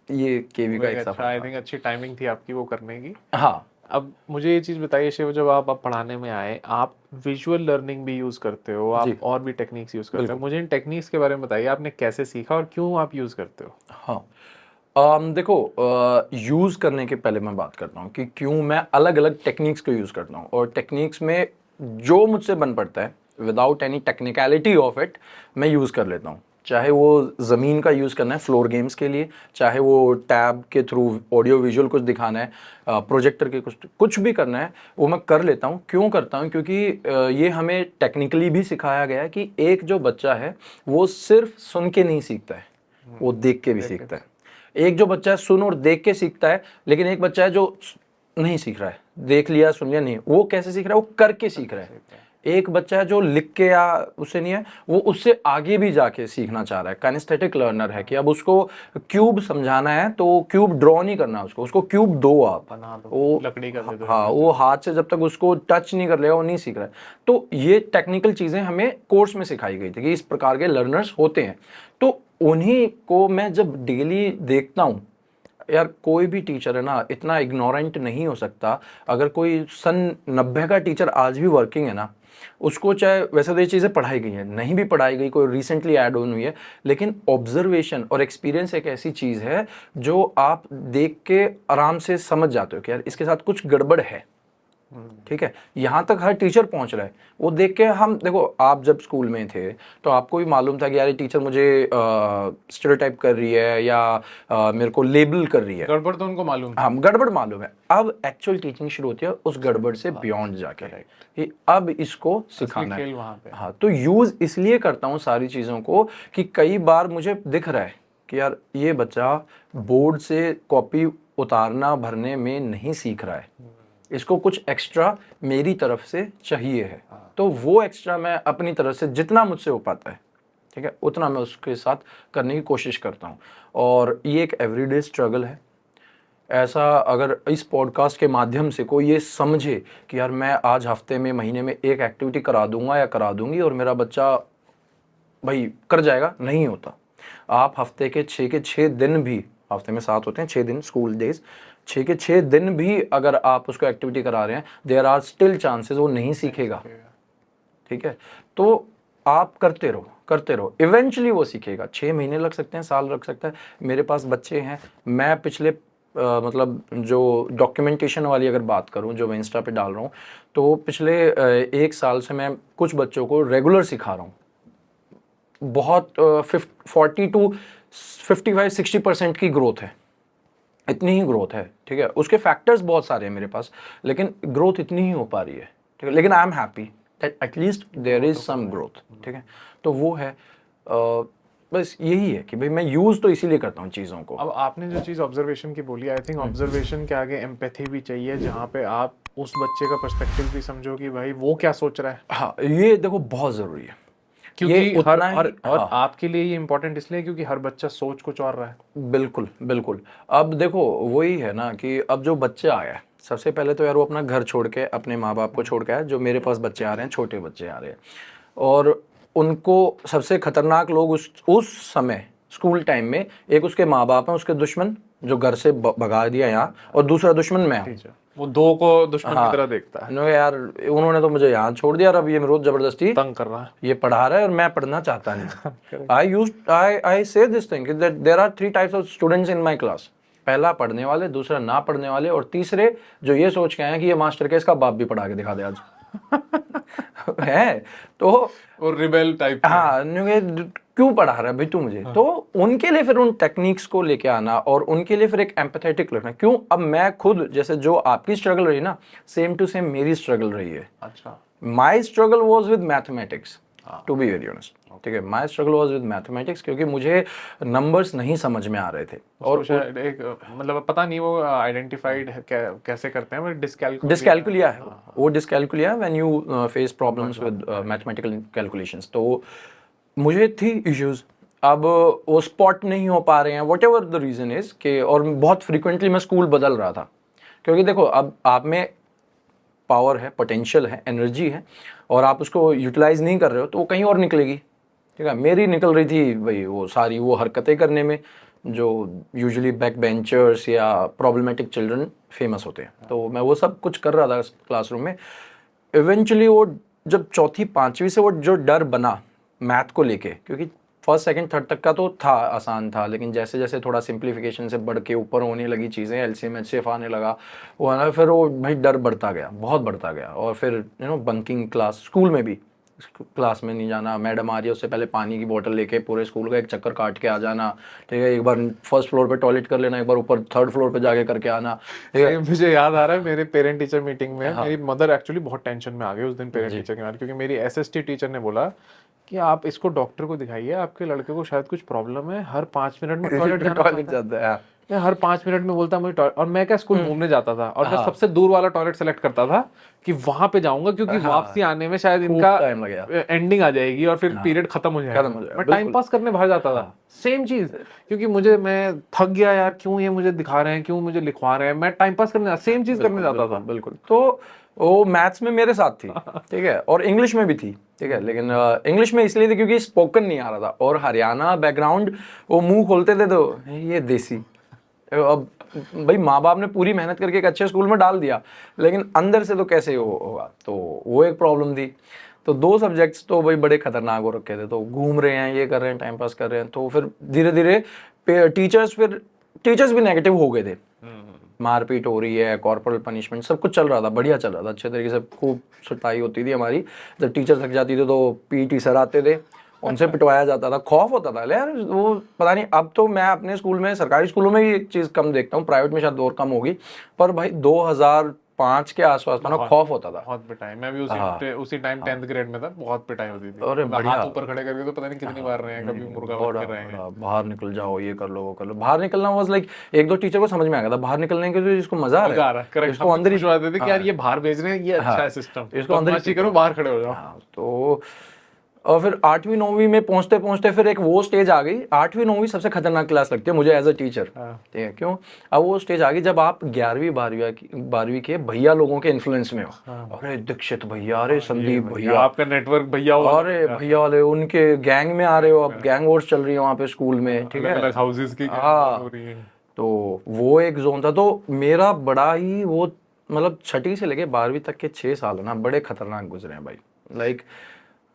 ये केवी का एक सफर। आई थिंक अच्छी टाइमिंग थी आपकी वो करने की। हाँ। अब मुझे ये चीज़ बताइए शिव, जब आप पढ़ाने में आए, आप विजुअल लर्निंग भी यूज़ करते हो, आप और भी टेक्निक्स यूज़ करते हो, मुझे इन टेक्निक्स के बारे में बताइए, आपने कैसे सीखा और क्यों आप यूज़ करते हो? हाँ, देखो, यूज़ करने के पहले मैं बात करता हूँ कि क्यों मैं अलग अलग टेक्निक्स को यूज़ करता हूँ, और टेक्निक्स में जो मुझसे बन पड़ता है without any technicality of it मैं यूज़ कर लेता हूँ। चाहे वो ज़मीन का यूज़ करना है फ्लोर गेम्स के लिए, चाहे वो टैब के थ्रू ऑडियो विजुअल कुछ दिखाना है, प्रोजेक्टर के कुछ भी करना है, वो मैं कर लेता हूँ। क्यों करता हूँ? क्योंकि ये हमें टेक्निकली भी सिखाया गया है कि एक जो बच्चा है वो सिर्फ सुन के नहीं सीखता है, वो देख के भी सीखता है। एक जो बच्चा है सुन और देख के सीखता है, लेकिन एक बच्चा है जो नहीं सीख रहा है, देख लिया सुन लिया नहीं, वो कैसे सीख रहा है? वो करके सीख रहा है। एक बच्चा है जो लिख के या उससे नहीं है, वो उससे आगे भी जाके सीखना चाह रहा है, काइनेस्थेटिक लर्नर है कि अब उसको क्यूब समझाना है तो क्यूब ड्रॉ नहीं करना, उसको क्यूब दो, आप बना दो, वो लकड़ी का दे दो। हाँ, वो हाथ से जब तक उसको टच नहीं कर लेगा वो नहीं सीख रहा है। तो ये टेक्निकल चीज़ें हमें कोर्स में सिखाई गई थी कि इस प्रकार के लर्नर्स होते हैं। तो उन्हीं को मैं जब डेली देखता हूँ, यार कोई भी टीचर है ना इतना इग्नोरेंट नहीं हो सकता। अगर कोई सन 90 का टीचर आज भी वर्किंग है ना, उसको चाहे वैसे तो ये चीज़ें पढ़ाई गई हैं, नहीं भी पढ़ाई गई, कोई रिसेंटली ऐड ऑन हुई है, लेकिन ऑब्जर्वेशन और एक्सपीरियंस एक ऐसी चीज़ है जो आप देख के आराम से समझ जाते हो कि यार इसके साथ कुछ गड़बड़ है। ठीक है, यहाँ तक हर टीचर पहुँच रहा है, वो देख के हम देखो, आप जब स्कूल में थे तो आपको भी मालूम था कि यार ये टीचर मुझे स्टेरियोटाइप कर रही है या मेरे को लेबल कर रही है। गड़बड़ तो उनको मालूम है, हाँ, गड़बड़ मालूम है। अब एक्चुअल टीचिंग शुरू होती है उस गड़बड़ से बियॉन्ड जाके कि अब इसको सिखाना है। वहाँ पे। हाँ, तो यूज़ इसलिए करता हूँ सारी चीज़ों को कि कई बार मुझे दिख रहा है कि यार ये बच्चा बोर्ड से कॉपी उतारना भरने में नहीं सीख रहा है, इसको कुछ एक्स्ट्रा मेरी तरफ से चाहिए है। तो वो एक्स्ट्रा मैं अपनी तरफ से जितना मुझसे हो पाता है, ठीक है, उतना मैं उसके साथ करने की कोशिश करता हूँ। और ये एक एवरीडे स्ट्रगल है। ऐसा अगर इस पॉडकास्ट के माध्यम से कोई ये समझे कि यार मैं आज हफ्ते में महीने में एक एक्टिविटी करा दूंगा या करा दूंगी और मेरा बच्चा भाई कर जाएगा, नहीं होता। आप हफ्ते के 6 दिन भी, हफ्ते में 7 होते हैं, 6 दिन स्कूल डेज, 6 के 6 दिन भी अगर आप उसको एक्टिविटी करा रहे हैं, देयर आर स्टिल चांसेस वो नहीं सीखेगा। ठीक है, तो आप करते रहो, इवेंचुअली वो सीखेगा। 6 महीने लग सकते हैं, साल लग सकता है। मेरे पास बच्चे हैं, मैं पिछले मतलब जो डॉक्यूमेंटेशन वाली अगर बात करूं जो मैं इंस्टा पे डाल रहा हूं, तो पिछले 1 साल से मैं कुछ बच्चों को रेगुलर सिखा रहा हूं। बहुत 40 to 55-60% की ग्रोथ है, इतनी ही ग्रोथ है। ठीक है, उसके फैक्टर्स बहुत सारे हैं मेरे पास, लेकिन ग्रोथ इतनी ही हो पा रही है। ठीक है, लेकिन I am happy that at least there is some growth. ठीक है, तो वो है बस यही है कि भाई मैं यूज़ तो इसीलिए करता हूँ चीज़ों को। अब आपने जो चीज़ ऑब्जर्वेशन की बोली, आई थिंक ऑब्जर्वेशन के आगे एम्पैथी भी चाहिए, जहाँ पे आप उस बच्चे का पर्सपेक्टिव भी समझो कि भाई वो क्या सोच रहा है। हाँ, ये देखो बहुत ज़रूरी है, क्योंकि और आपके लिए ये इम्पोर्टेंट इसलिए क्योंकि हर बच्चा सोच कुछ और रहा है। बिल्कुल बिल्कुल। अब देखो वही है ना कि अब जो बच्चा आया है, सबसे पहले तो यार वो अपना घर छोड़ के, अपने माँ बाप को छोड़ के आया। जो मेरे पास बच्चे आ रहे हैं, छोटे बच्चे आ रहे हैं, और उनको सबसे खतरनाक लोग उस समय स्कूल टाइम में, एक उसके माँ बाप हैं, उसके दुश्मन जो घर से भगा दिया यहाँ, और दूसरा दुश्मन मैं हूँ। वो दो को दुश्मन की तरह देखता है। यार उन्होंने तो मुझे यहाँ छोड़ दिया और अब ये रोज जबरदस्ती तंग कर रहा है, ये पढ़ा रहा है और मैं पढ़ना चाहता नहीं। I say this thing that there are 3 types of students in my class। पहला पढ़ने वाले, दूसरा ना पढ़ने वाले, और तीसरे जो ये सोच के आए कि ये मास्टर के इसका बाप भी पढ़ा के दिखा दे आज। है तो और रिबेल टाइप। हाँ, क्यों पढ़ा रहा है भाई तू मुझे। तो उनके लिए फिर उन टेक्निक्स को लेके आना और उनके लिए फिर एक एम्पैथेटिक लगना। क्यों, अब मैं खुद जैसे जो आपकी स्ट्रगल रही ना, सेम टू सेम मेरी स्ट्रगल रही है। अच्छा, my struggle was with mathematics, to be very honest, ठीक है। My struggle was with mathematics क्योंकि मुझे नंबर्स नहीं समझ में आ रहे थे। और शायद एक मतलब पता नहीं वो आइडेंटिफाइड कैसे करते हैं, वो डिस्कैलकुलिया है वो dyscalculia when you face problems with mathematical calculations. तो मुझे थी इश्यूज, अब वो स्पॉट नहीं हो पा रहे हैं, what ever the reason is कि, और बहुत फ्रिक्वेंटली मैं स्कूल बदल रहा था क्योंकि देखो अब आप में पावर है, पोटेंशियल है, एनर्जी है और आप उसको यूटिलाइज नहीं कर रहे हो तो वो कहीं और निकलेगी, ठीक है। मेरी निकल रही थी भाई वो सारी वो हरकतें करने में जो यूजुअली बैक बेंचर्स या प्रॉब्लमेटिक चिल्ड्रन फेमस होते हैं। तो मैं वो सब कुछ कर रहा था क्लासरूम में। इवेंचुअली वो जब चौथी पाँचवीं से वो जो डर बना मैथ को लेके, क्योंकि फर्स्ट सेकंड थर्ड तक का तो था आसान था, लेकिन जैसे जैसे थोड़ा सिंप्लीफिकेशन से बढ़ के ऊपर होने लगी चीज़ें, एलसीएम एचसीएफ आने लगा, वो है ना, फिर वो भाई डर बढ़ता गया, बहुत बढ़ता गया। और फिर बंकिंग क्लास, स्कूल में भी क्लास में नहीं जाना, मैडम आ रही है उससे पहले पानी की बोतल लेके पूरे स्कूल का एक चक्कर काट के आ जाना, ठीक है। एक बार फर्स्ट फ्लोर पे टॉयलेट कर लेना, एक बार ऊपर थर्ड फ्लोर पे जाके करके आना, ठीक है। मुझे याद आ रहा है मेरे पेरेंट टीचर मीटिंग में मेरी मदर एक्चुअली बहुत टेंशन में आ गई उस दिन पेरेंट टीचर के बाद, क्योंकि मेरी एसएसटी टीचर ने बोला कि आप इसको डॉक्टर को दिखाइए, आपके लड़के को शायद कुछ प्रॉब्लम है, हर 5 मिनट में टॉयलेट जाता है। मैं हर 5 मिनट में बोलता मुझे टॉयलेट, और मैं क्या स्कूल घूमने जाता था और मैं सबसे दूर वाला टॉयलेट सेलेक्ट करता था कि वहां पे जाऊंगा, क्योंकि वापसी आने में शायद इनका टाइम लगेगा, एंडिंग आ जाएगी और फिर पीरियड खत्म हो जाएगा। मैं टाइम पास करने बाहर जाता था, सेम चीज, क्योंकि मैं थक गया यार, क्यों ये मुझे दिखा रहे हैं, क्यों मुझे लिखवा रहे हैं, मैं टाइम पास करने सेम चीज करने जाता था। बिल्कुल। तो वो मैथ्स में मेरे साथ थी, ठीक है, और इंग्लिश में भी थी, ठीक है। लेकिन इंग्लिश में इसलिए थी क्योंकि स्पोकन नहीं आ रहा था, और हरियाणा बैकग्राउंड, वो मुंह खोलते थे तो ये देसी। अब भाई माँ बाप ने पूरी मेहनत करके एक अच्छे स्कूल में डाल दिया, लेकिन अंदर से तो कैसे होगा, तो वो एक प्रॉब्लम थी। तो 2 सब्जेक्ट्स तो भाई बड़े खतरनाक हो रखे थे, तो घूम रहे हैं, ये कर रहे हैं, टाइम पास कर रहे हैं। तो फिर धीरे धीरे टीचर्स भी नेगेटिव हो गए थे, मारपीट हो रही है, कॉर्पोरल पनिशमेंट, सब कुछ चल रहा था, बढ़िया चल रहा था, अच्छे तरीके से खूब सुताई होती थी हमारी। जब टीचर थक जाती थी तो पीटी सर आते थे, उनसे पिटवाया जाता था, खौफ होता था यार। वो पता नहीं, अब तो मैं अपने स्कूल में, सरकारी स्कूलों में भी एक चीज़ कम देखता हूँ, प्राइवेट में शायद और कम होगी, पर भाई 2005 के आसपास था ना, खौफ होता था। बहुत पिटाई, मैं भी उसी टाइम 10th ग्रेड में था, बहुत पिटाई होती थी। अरे बढ़िया, हाथ ऊपर खड़े करके तो पता नहीं कितनी बार रहे हैं, कभी मुर्गा कर रहे हैं, बाहर निकल जाओ, ये कर लो, वो कर लो। बाहर निकलना वाज लाइक, एक दो टीचर को समझ में आ गया था बाहर निकलने के लिए, जिसको मजा आ रहा है इसको अंदर ही शुरुआत थे कि यार ये बाहर भेज रहे हैं, ये अच्छा है सिस्टम, इसको अंदर ही करो, बाहर खड़े हो जाओ। तो और फिर 8वीं 9वीं में पहुंचते पहुंचते फिर एक वो स्टेज आ गई। 8वीं 9वीं सबसे खतरनाक क्लास लगती है मुझे एज अ टीचर, ठीक है। क्यों? अब वो स्टेज आ गई जब आप 11वीं 12वीं के भैया लोगों के इन्फ्लुएंस में हो। अरे दीक्षित भैया, अरे संदीप भैया, आपका नेटवर्क भैया, अरे भैया वाले, उनके गैंग में आ रहे हो, अब गैंग वॉर्स चल रही है वहाँ पे स्कूल में, ठीक है, हाउसेस की हो रही है। तो वो एक जोन था। तो मेरा बड़ा ही वो, मतलब 6ठी से लेके 12वीं तक के 6 साल ना बड़े खतरनाक गुजरे हैं भाई। Like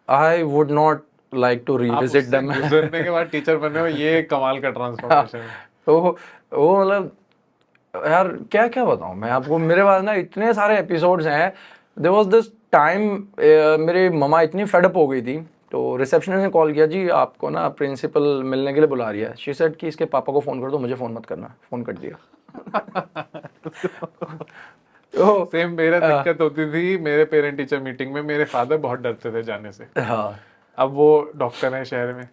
I would not like to revisit them. गुजरने के बाद टीचर बने हो, ये कमाल का ट्रांसफॉर्मेशन। तो वो मतलब यार क्या क्या बताऊं मैं आपको, मेरे पास ना इतने सारे एपिसोड्स हैं। देयर वाज दिस टाइम, मेरी मम्मा इतनी फेडअप हो गई थी, तो रिसेप्शनिस्ट ने कॉल किया, जी आपको ना प्रिंसिपल मिलने के लिए बुला रही है। शी सेड कि इसके पापा को फ़ोन कर दो, मुझे फ़ोन मत करना। फ़ोन कट दिया। तो सेम मेरा दिक्कत होती थी मेरे पेरेंट टीचर मीटिंग में, मेरे फादर बहुत डरते थे जाने से। हाँ, अब वो डॉक्टर हैं शहर में,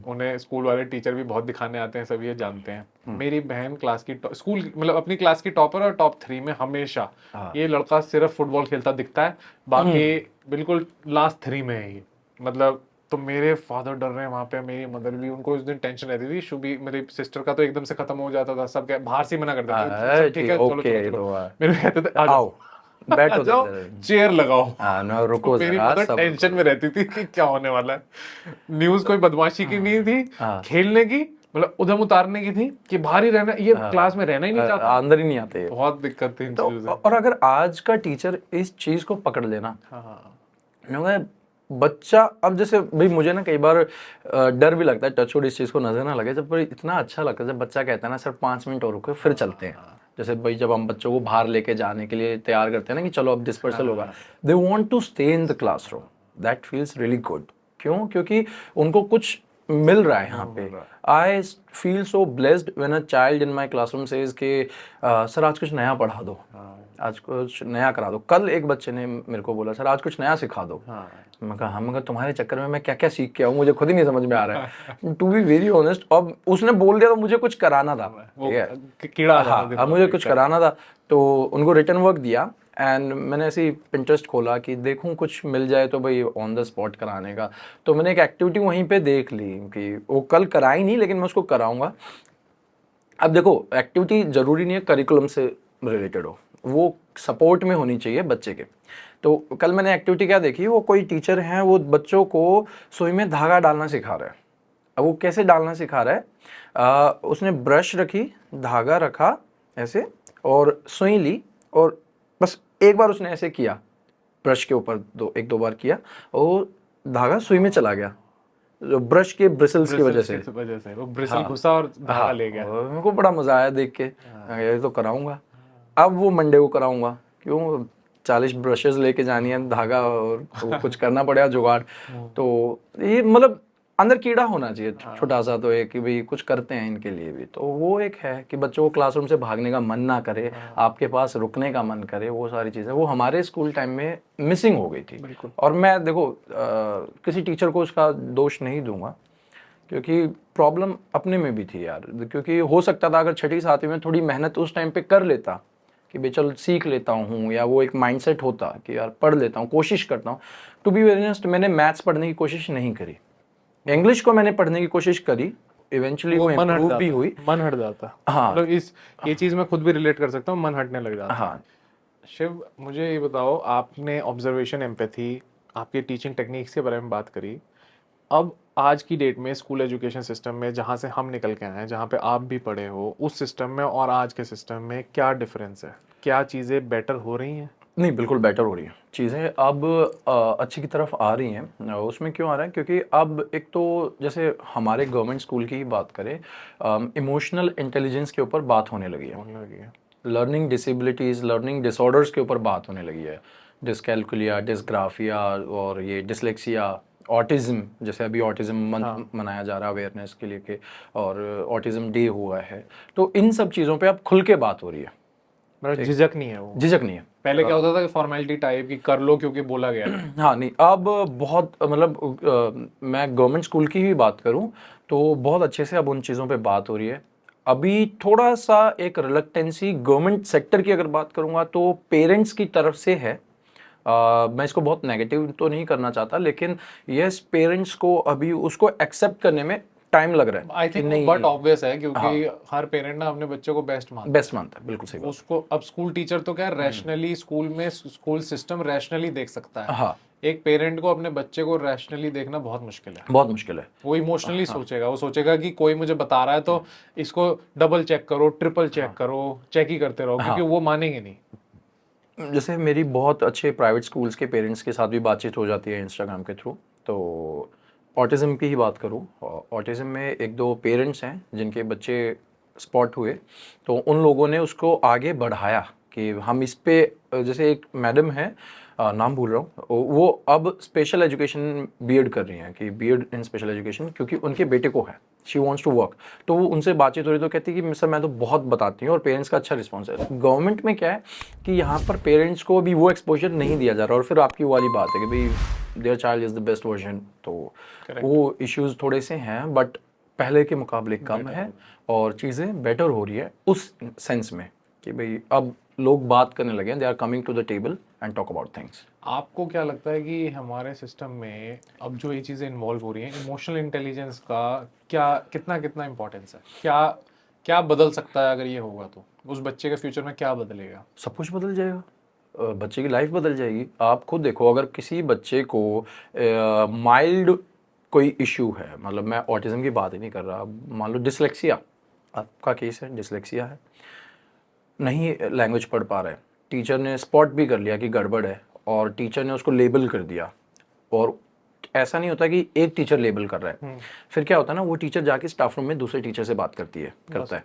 उन्हें स्कूल वाले टीचर भी बहुत दिखाने आते हैं, सब ये जानते हैं। मेरी बहन क्लास की स्कूल मतलब अपनी क्लास की टॉपर और टॉप 3 में हमेशा। ये लड़का सिर्फ फुटबॉल खेलता दिखता है, बाकी बिल्कुल लास्ट 3 में है ये, मतलब। तो मेरे फादर डर रहे हैं वहां पे, मेरी मदर भी, उनको उस दिन टेंशन रहती थी। शुभी मेरी सिस्टर का तो एकदम से खत्म हो जाता था, सब बाहर से मना करते थे, ठीक है चलो चलो, मेरे कहते थे आओ बैठो, जाओ चेयर लगाओ, ना रुको। मेरी मदर टेंशन में रहती थी कि क्या होने वाला है। न्यूज़ कोई बदमाशी की नहीं थी, खेलने की, मतलब उधम उतारने की थी कि बाहर ही रहना, ये क्लास में रहना ही नहीं चाहता, अंदर ही नहीं आते। बहुत दिक्कत थी इन चीजों से। और अगर आज का टीचर इस चीज को पकड़ लेना, बच्चा, अब जैसे भाई मुझे ना कई बार डर भी लगता है, टचवुड इस चीज़ को नजर ना लगे, जब इतना अच्छा लगता है जब बच्चा कहता है ना सर 5 मिनट और रुको फिर चलते हैं। जैसे भाई जब हम बच्चों को बाहर लेके जाने के लिए तैयार करते हैं ना कि चलो अब डिस्पर्सल होगा, they want to stay in the classroom, that feels really good. क्यों? क्योंकि उनको कुछ मिल रहा है यहाँ पे। I feel so blessed when a child in my classroom says कि सर आज कुछ नया पढ़ा दो, आज कुछ नया करा दो। कल एक बच्चे ने मेरे को बोला सर आज कुछ नया सिखा दो। मैं कहा मगर तुम्हारे चक्कर में मैं क्या क्या सीख के आऊँ, मुझे खुद ही नहीं समझ में आ रहा है। टू बी वेरी ऑनेस्ट, अब उसने बोल दिया तो मुझे कुछ कराना था, कीड़ा था। हाँ अब मुझे कुछ कराना था, तो उनको रिटर्न वर्क दिया एंड मैंने ऐसे ही पिंटरेस्ट खोला कि देखूं कुछ मिल जाए तो भाई ऑन द स्पॉट कराने का। तो मैंने एक एक्टिविटी वहीं पे देख ली कि वो कल कराई नहीं लेकिन मैं उसको कराऊंगा। अब देखो एक्टिविटी ज़रूरी नहीं है करिकुलम से रिलेटेड हो, वो सपोर्ट में होनी चाहिए बच्चे के। तो कल मैंने एक्टिविटी क्या देखी, वो कोई टीचर हैं वो बच्चों को सुई में धागा डालना सिखा रहा है। अब वो कैसे डालना सिखा रहा है, उसने ब्रश रखी, धागा रखा ऐसे और सुई ली और बस एक बार उसने ऐसे किया, ब्रश के ऊपर एक दो बार किया और धागा सुई में चला गया, जो ब्रश के ब्रिसल्स की वजह से वो ब्रिसल घुसा और धागा ले गया। मेरे को बड़ा मजा आया देख के, ये तो कराऊंगा। अब वो मंडे को कराऊंगा, क्यों 40 ब्रशेस लेके जानी है, धागा और कुछ करना पड़ेगा जुगाड़। तो ये मतलब अंदर कीड़ा होना चाहिए छोटा सा, तो एक कि भाई कुछ करते हैं इनके लिए भी। तो वो एक है कि बच्चों को क्लासरूम से भागने का मन ना करे, आपके पास रुकने का मन करे, वो सारी चीज़ें वो हमारे स्कूल टाइम में मिसिंग हो गई थी। और मैं देखो किसी टीचर को उसका दोष नहीं दूंगा, क्योंकि प्रॉब्लम अपने में भी थी यार। क्योंकि हो सकता था अगर छठी सातवीं में थोड़ी मेहनत उस टाइम पे कर लेता कि भाई चल सीख लेता हूँ, या वो एक माइंडसेट होता कि यार पढ़ लेता हूँ, कोशिश करता हूँ। टू बी वेरी ऑनेस्ट, मैंने मैथ्स पढ़ने की कोशिश नहीं करी, इंग्लिश को मैंने पढ़ने की कोशिश करी, इवेंचुअली वो इम्प्रूव भी हुई। मन हट जाता। हाँ मतलब ये चीज मैं खुद भी रिलेट कर सकता हूँ, मन हटने लग जाता। हाँ शिव, मुझे ये बताओ, आपने ऑब्जर्वेशन, एम्पैथी, आपकी टीचिंग टेक्निक्स के बारे में बात करी। अब आज की डेट में स्कूल एजुकेशन सिस्टम में जहाँ से हम निकल के आए हैं, जहाँ पे आप भी पढ़े हो, उस सिस्टम में और आज के सिस्टम में क्या डिफरेंस है? क्या चीज़ें बेटर हो रही हैं? नहीं, बिल्कुल बेटर हो रही हैं चीज़ें, अब अच्छी की तरफ आ रही हैं। उसमें क्यों आ रहा है, क्योंकि अब एक तो जैसे हमारे गवर्नमेंट स्कूल की ही बात करें, इमोशनल इंटेलिजेंस के ऊपर बात होने लगी है, लर्निंग डिसेबिलिटीज़, लर्निंग डिसऑर्डर्स के ऊपर बात होने लगी है। डिसकैल्कुलिया, डिसग्राफिया और ये डिसलेक्सिया, ऑटिज़म, जैसे अभी ऑटिज़म मंथ मनाया जा रहा है अवेयरनेस के लिए के, और ऑटिज़म डे हुआ है। तो इन सब चीज़ों पे अब खुल के बात हो ररी है, मतलब झिझक नहीं है, वो झिझक नहीं है। पहले क्या होता था कि फॉर्मेलिटी टाइप की कर लो क्योंकि बोला गया है। हाँ नहीं, अब बहुत मतलब मैं गवर्नमेंट स्कूल की ही बात करूं तो बहुत अच्छे से अब उन चीज़ों पे बात हो रही है। अभी थोड़ा सा एक रिलक्टेंसी गवर्नमेंट सेक्टर की अगर बात करूंगा तो पेरेंट्स की तरफ से है। मैं इसको बहुत नेगेटिव तो नहीं करना चाहता, लेकिन यस पेरेंट्स को अभी उसको एक्सेप्ट करने में टाइम लग रहा है। आई थिंक बट ऑब्वियस है, क्योंकि हर पेरेंट ना अपने बच्चे को बेस्ट मानता है, बिल्कुल सही बात। उसको अब स्कूल टीचर तो क्या रैशनली स्कूल में स्कूल सिस्टम रैशनली देख सकता है। हाँ, एक पेरेंट को अपने बच्चे को रैशनली देखना बहुत मुश्किल है, बहुत मुश्किल है। वो इमोशनली सोचेगा, वो सोचेगा कि कोई मुझे बता रहा है तो इसको डबल चेक करो, ट्रिपल चेक करो, चेक ही करते रहो, क्योंकि वो मानेंगे नहीं। जैसे मेरी बहुत अच्छे प्राइवेट स्कूल्स के पेरेंट्स के साथ भी बातचीत हो जाती है इंस्टाग्राम के थ्रू, तो ऑटिज़म की ही बात करूँ, ऑटिज़म में एक दो पेरेंट्स हैं जिनके बच्चे स्पॉट हुए, तो उन लोगों ने उसको आगे बढ़ाया कि हम इस पे, जैसे एक मैडम है, नाम भूल रहा हूँ, वो अब स्पेशल एजुकेशन बीएड कर रही हैं, कि बीएड इन स्पेशल एजुकेशन, क्योंकि उनके बेटे को है, शी वांट्स टू वर्क। तो वो उनसे बातचीत हो रही तो कहती है कि सर मैं तो बहुत बताती हूँ और पेरेंट्स का अच्छा रिस्पॉन्स है। गवर्नमेंट में क्या है कि यहाँ पर पेरेंट्स को अभी वो एक्सपोजर नहीं दिया जा रहा, और फिर आपकी वाली बात है कि भाई their child is the best version, तो वो इश्यूज़ थोड़े से हैं, बट पहले के मुकाबले कम है और चीज़ें बेटर हो रही है उस सेंस में कि भाई अब लोग बात करने लगे हैं, they are coming to the table and talk about things. आपको क्या लगता है कि हमारे सिस्टम में अब जो ये चीज़ें इन्वॉल्व हो रही हैं, इमोशनल इंटेलिजेंस का क्या कितना इंपॉर्टेंस है? क्या बदल सकता है अगर ये होगा तो? उस बच्चे के फ्यूचर में क्या बदलेगा? सब कुछ बदल जाएगा, बच्चे की लाइफ बदल जाएगी। आप खुद देखो, अगर किसी बच्चे को माइल्ड कोई इशू है, मतलब मैं ऑटिज्म की बात ही नहीं कर रहा, मान लो डिसलेक्सिया आपका केस है, डिसलेक्सिया है, नहीं लैंग्वेज पढ़ पा रहा है, टीचर ने स्पॉट भी कर लिया कि गड़बड़ है और टीचर ने उसको लेबल कर दिया, और ऐसा नहीं होता कि एक टीचर लेबल कर रहा है, फिर क्या होता है ना, वो टीचर जाके स्टाफ रूम में दूसरे टीचर से बात करता है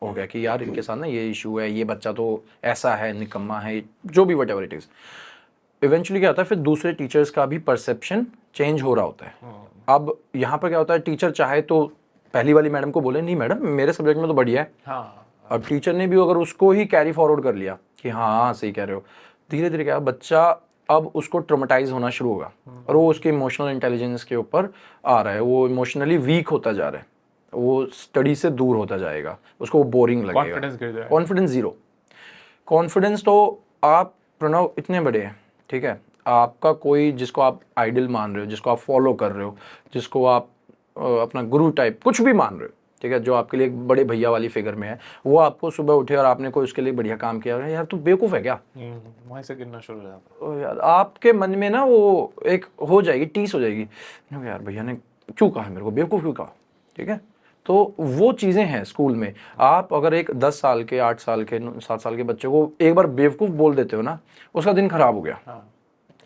हो गया कि यार इनके साथ ना ये इशू है, ये बच्चा तो ऐसा है, निकम्मा है, जो भी what ever it is. Eventually क्या होता है, फिर दूसरे टीचर्स का भी परसेप्शन चेंज हो रहा होता है। अब यहाँ पर क्या होता है, टीचर चाहे तो पहली वाली मैडम को बोले नहीं मैडम मेरे सब्जेक्ट में तो बढ़िया है, हाँ, अब टीचर ने भी अगर उसको ही कैरी फॉरवर्ड कर लिया कि हाँ सही कह रहे हो, धीरे धीरे क्या बच्चा अब उसको ट्रोमेटाइज होना शुरू होगा और वो उसके इमोशनल इंटेलिजेंस के ऊपर आ रहा है, वो इमोशनली वीक होता जा रहा है, वो स्टडी से दूर होता जाएगा, उसको बोरिंग लगेगा, कॉन्फिडेंस गिर जाएगा। Confidence zero. कॉन्फिडेंस तो आप प्रणव इतने बड़े हैं, ठीक है, आपका कोई जिसको आप आइडल मान रहे हो, जिसको आप फॉलो कर रहे हो, जिसको आप अपना गुरु टाइप कुछ भी मान रहे हो, ठीक है, जो आपके लिए एक बड़े भैया वाली फिगर में है, वो आपको सुबह उठे और आपने कोई उसके लिए बढ़िया काम किया, यार तू बेवकूफ़ है क्या, वहीं से गिरना शुरू हो जाता ओ यार आपके मन में ना वो एक हो जाएगी, टीस हो जाएगी, यार भैया ने क्यों कहा मेरे को, बेवकूफ़ क्यों कहा, ठीक है। तो वो चीज़ें हैं स्कूल में। आप अगर एक 10 साल के, 8 साल के, 7 साल के बच्चे को एक बार बेवकूफ़ बोल देते हो ना, उसका दिन खराब हो गया, हाँ,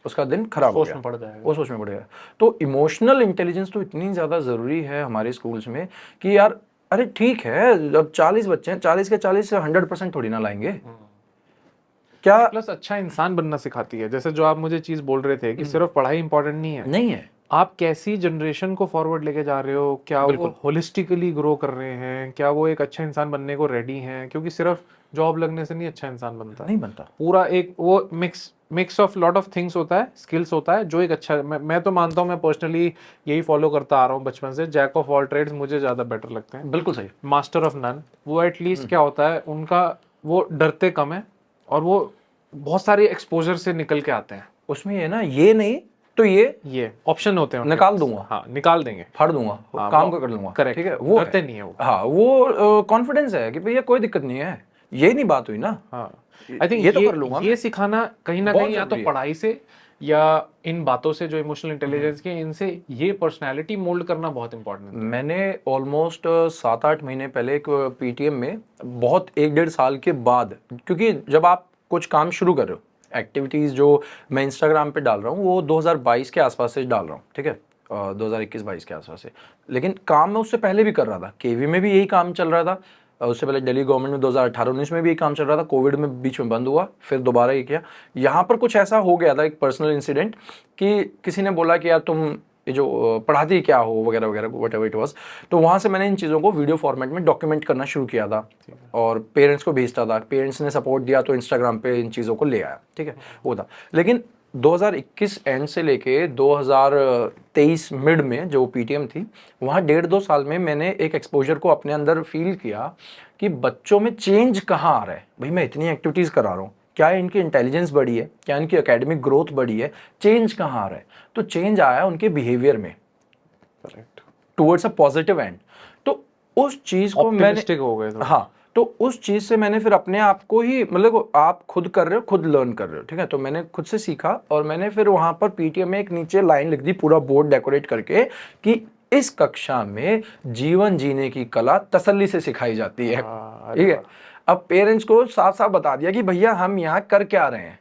उसका दिन खराब हो सोच गया, में पड़ जाएगा। वो सोच में पड़ गया। तो इमोशनल इंटेलिजेंस तो इतनी ज़्यादा ज़रूरी है हमारे स्कूल्स में कि यार अरे ठीक है, अब 40 बच्चे हैं, 40 के 40 100% थोड़ी ना लाएंगे, क्या प्लस अच्छा इंसान बनना सिखाती है। जैसे जो आप मुझे चीज बोल रहे थे कि सिर्फ पढ़ाई इंपॉर्टेंट नहीं है, नहीं है। आप कैसी जनरेशन को फॉरवर्ड लेके जा रहे हो, क्या वो होलिस्टिकली ग्रो कर रहे हैं, क्या वो एक अच्छा इंसान बनने को रेडी हैं, क्योंकि सिर्फ जॉब लगने से नहीं अच्छा इंसान बनता, नहीं बनता, पूरा एक वो mix of lot of things होता है, स्किल्स होता है, जो एक अच्छा मैं तो मानता हूँ, मैं पर्सनली यही फॉलो करता आ रहा हूँ बचपन से, जैक ऑफ ऑल ट्रेड्स मुझे ज्यादा बेटर लगते हैं, बिल्कुल सही। Master of none. वो एटलीस्ट क्या होता है उनका, वो डरते कम है और वो बहुत सारे एक्सपोजर से निकल के आते हैं। उसमें ये ना, ये नहीं तो ये ऑप्शन होते हैं उनके निकाल पास। दूंगा, हाँ निकाल देंगे, फाड़ दूंगा, हाँ, काम वो को कर लूंगा, करेक्ट, ठीक है, वो डरते नहीं है वो। हाँ वो कॉन्फिडेंस है कि भैया कोई दिक्कत नहीं है, ये नहीं बात हुई ना। हाँ, आई थिंक ये तो कर लूंगा ये सिखाना कहीं ना बहुत कहीं या तो जरूरी है। पढ़ाई से या इन बातों से जो इमोशनल इंटेलिजेंस की, इनसे ये पर्सनालिटी मोल्ड करना बहुत इंपॉर्टेंट है। मैंने ऑलमोस्ट 7-8 महीने पहले एक पीटीएम में, बहुत 1-1.5 साल के बाद, क्योंकि जब आप कुछ काम शुरू कर रहे हो, एक्टिविटीज़ जो मैं इंस्टाग्राम पे डाल रहा हूँ वो 2022 के आसपास से डाल रहा हूँ, ठीक है, 2021-22 के आसपास से, लेकिन काम मैं उससे पहले भी कर रहा था, केवी में भी यही काम चल रहा था, उससे पहले दिल्ली गवर्नमेंट में 2018-19 में भी काम चल रहा था, कोविड में बीच में बंद हुआ, फिर दोबारा ये किया। यहाँ पर कुछ ऐसा हो गया था, एक पर्सनल इंसिडेंट, कि किसी ने बोला कि यार तुम ये जो पढ़ाती क्या हो वगैरह वगैरह वट एवर इट वॉज, तो वहाँ से मैंने इन चीज़ों को वीडियो फॉर्मेट में डॉक्यूमेंट करना शुरू किया था और पेरेंट्स को भेजता था, पेरेंट्स ने सपोर्ट दिया तो इंस्टाग्राम पे इन चीज़ों को ले आया, ठीक है, वो था। लेकिन 2021 एंड से लेके 2023 मिड में जो पीटीएम थी, वहाँ 1.5-2 साल में मैंने एक एक्सपोजर को अपने अंदर फील किया कि बच्चों में चेंज कहाँ आ रहा है। भाई मैं इतनी एक्टिविटीज़ करा रहा हूँ, क्या इनकी इंटेलिजेंस बढ़ी है, क्या इनकी एकेडमिक ग्रोथ बढ़ी है, चेंज कहाँ आ रहा है, तो चेंज आया उनके बिहेवियर में टुवर्ड्स अ पॉजिटिव एंड। तो उस चीज़ को मैंने हो गए थोड़ा। हाँ, तो उस चीज़ से मैंने फिर अपने आप को ही, मतलब आप खुद कर रहे हो, खुद लर्न कर रहे हो, ठीक है, तो मैंने खुद से सीखा और मैंने फिर वहाँ पर पीटीएम में एक नीचे लाइन लिख दी, पूरा बोर्ड डेकोरेट करके, कि इस कक्षा में जीवन जीने की कला तसल्ली से सिखाई जाती है, ठीक है। अब पेरेंट्स को साफ साफ बता दिया कि भैया हम यहाँ कर क्या रहे हैं,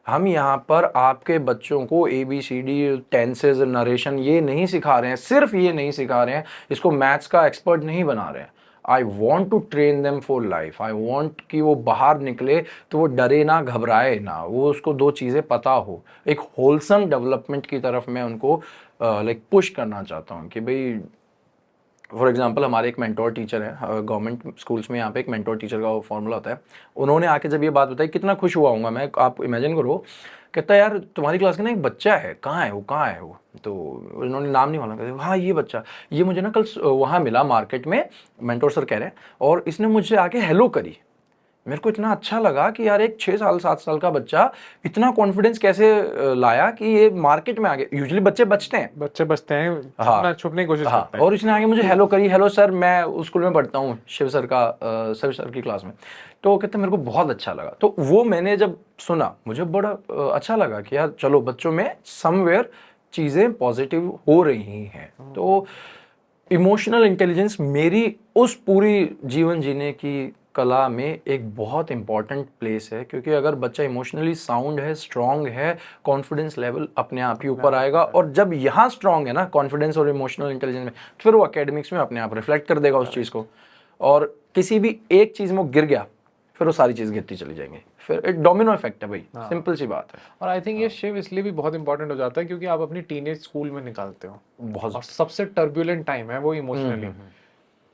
हम यहाँ पर आपके बच्चों को ABCD टेंसेज नरेशन ये नहीं सिखा रहे हैं, सिर्फ ये नहीं सिखा रहे हैं, इसको मैथ्स का एक्सपर्ट नहीं बना रहे हैं। I want to train them for life, I want कि वो बाहर निकले तो वो डरे ना, घबराए ना, वो उसको 2 चीज़ें पता हो, एक होलसम डेवलपमेंट की तरफ मैं उनको लाइक पुश करना चाहता हूँ कि भाई फॉर एग्जांपल हमारे एक मेंटोर टीचर है गवर्नमेंट स्कूल्स में, यहाँ पे एक मेंटोर टीचर का फॉर्मूला होता है, उन्होंने आके जब ये बात बताई कितना खुश हुआ हूँगा मैं, आप इमेजिन करो, कहता है यार तुम्हारी क्लास का ना एक बच्चा है, कहाँ है वो, तो उन्होंने नाम नहीं मालूम, कहते हाँ ये बच्चा, ये मुझे ना कल वहाँ मिला मार्केट में, मेंटोर सर कह रहे हैं, और इसने मुझसे आके हेलो करी, मेरे को इतना अच्छा लगा कि यार एक 6 साल 7 साल का बच्चा इतना कॉन्फिडेंस कैसे लाया कि ये मार्केट में आ गया। यूजुअली बच्चे बचते हैं, हाँ, छुपने की कोशिश करते हैं, और इसने आगे मुझे हेलो करी, हेलो सर, मैं उस स्कूल में पढ़ता हूँ शिव सर की क्लास में, तो कहते मेरे को बहुत अच्छा लगा। तो वो मैंने जब सुना मुझे बड़ा अच्छा लगा कि यार चलो बच्चों में समवेयर चीज़ें पॉजिटिव हो रही हैं। तो इमोशनल इंटेलिजेंस मेरी उस पूरी जीवन जीने की कला में एक बहुत इंपॉर्टेंट प्लेस है, क्योंकि अगर बच्चा इमोशनली साउंड है, स्ट्रांग है, कॉन्फिडेंस लेवल अपने आप ही ऊपर आएगा, और जब यहाँ स्ट्रांग है ना कॉन्फिडेंस और इमोशनल इंटेलिजेंस में, तो फिर वो एकेडमिक्स में अपने आप रिफ्लेक्ट कर देगा उस चीज़ को, और किसी भी एक चीज़ में गिर गया फिर वो सारी चीज़ गिरती चली जाएंगी, फिर एक डोमिनो इफेक्ट है भाई, सिंपल सी बात है। और आई थिंक ये शिव इसलिए भी बहुत इंपॉर्टेंट हो जाता है क्योंकि आप अपनी टीनेज स्कूल में निकालते हो बहुत और सबसे टर्बुलेंट टाइम है वो इमोशनली,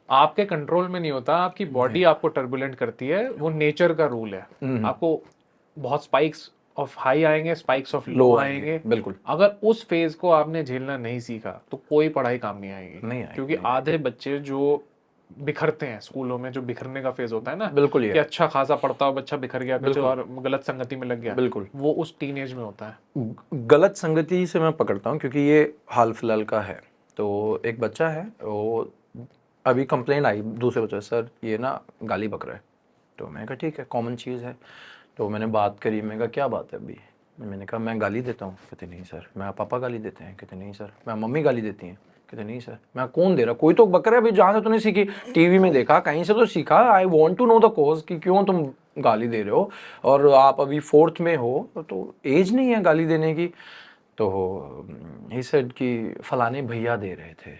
आपके कंट्रोल में नहीं होता, आपकी बॉडी आपको टर्बुलेंट करती है, वो नेचर का रूल है। आपको बहुत स्पाइक्स ऑफ हाई आएंगे, स्पाइक्स ऑफ लो आएंगे। बिल्कुल अगर उस फेज को आपने झेलना नहीं सीखा तो कोई पढ़ाई काम नहीं आएगी। नहीं आएगी, क्योंकि आधे बच्चे जो बिखरते हैं स्कूलों में, जो बिखरने का फेज होता है ना, बिल्कुल कि अच्छा खासा पढ़ता हुआ बच्चा बिखर गया कुछ और गलत संगति में लग गया, बिल्कुल वो उस टीनेज में होता है। गलत संगति से मैं पकड़ता हूँ क्योंकि ये हाल फिलहाल का है। तो एक बच्चा है, वो अभी कंप्लेंट आई दूसरे बच्चे, सर ये ना गाली बक रहा है। तो मैंने कहा ठीक है, कॉमन चीज़ है। तो मैंने बात करी, मैंने कहा क्या बात है अभी? मैंने कहा मैं गाली देता हूँ। कहते नहीं सर। मैं पापा गाली देते हैं? कहते नहीं सर। मैं मम्मी गाली देती हैं? कहते नहीं सर। मैं कौन दे रहा? कोई तो बक रहा है अभी, जहाँ से तूने सीखी, टीवी में देखा, कहीं से तो सीखा। I want to know the cause कि क्यों तुम गाली दे रहे हो, और आप अभी 4th में हो तो एज नहीं है गाली देने की। तो ही सेड कि फलाने भैया दे रहे थे।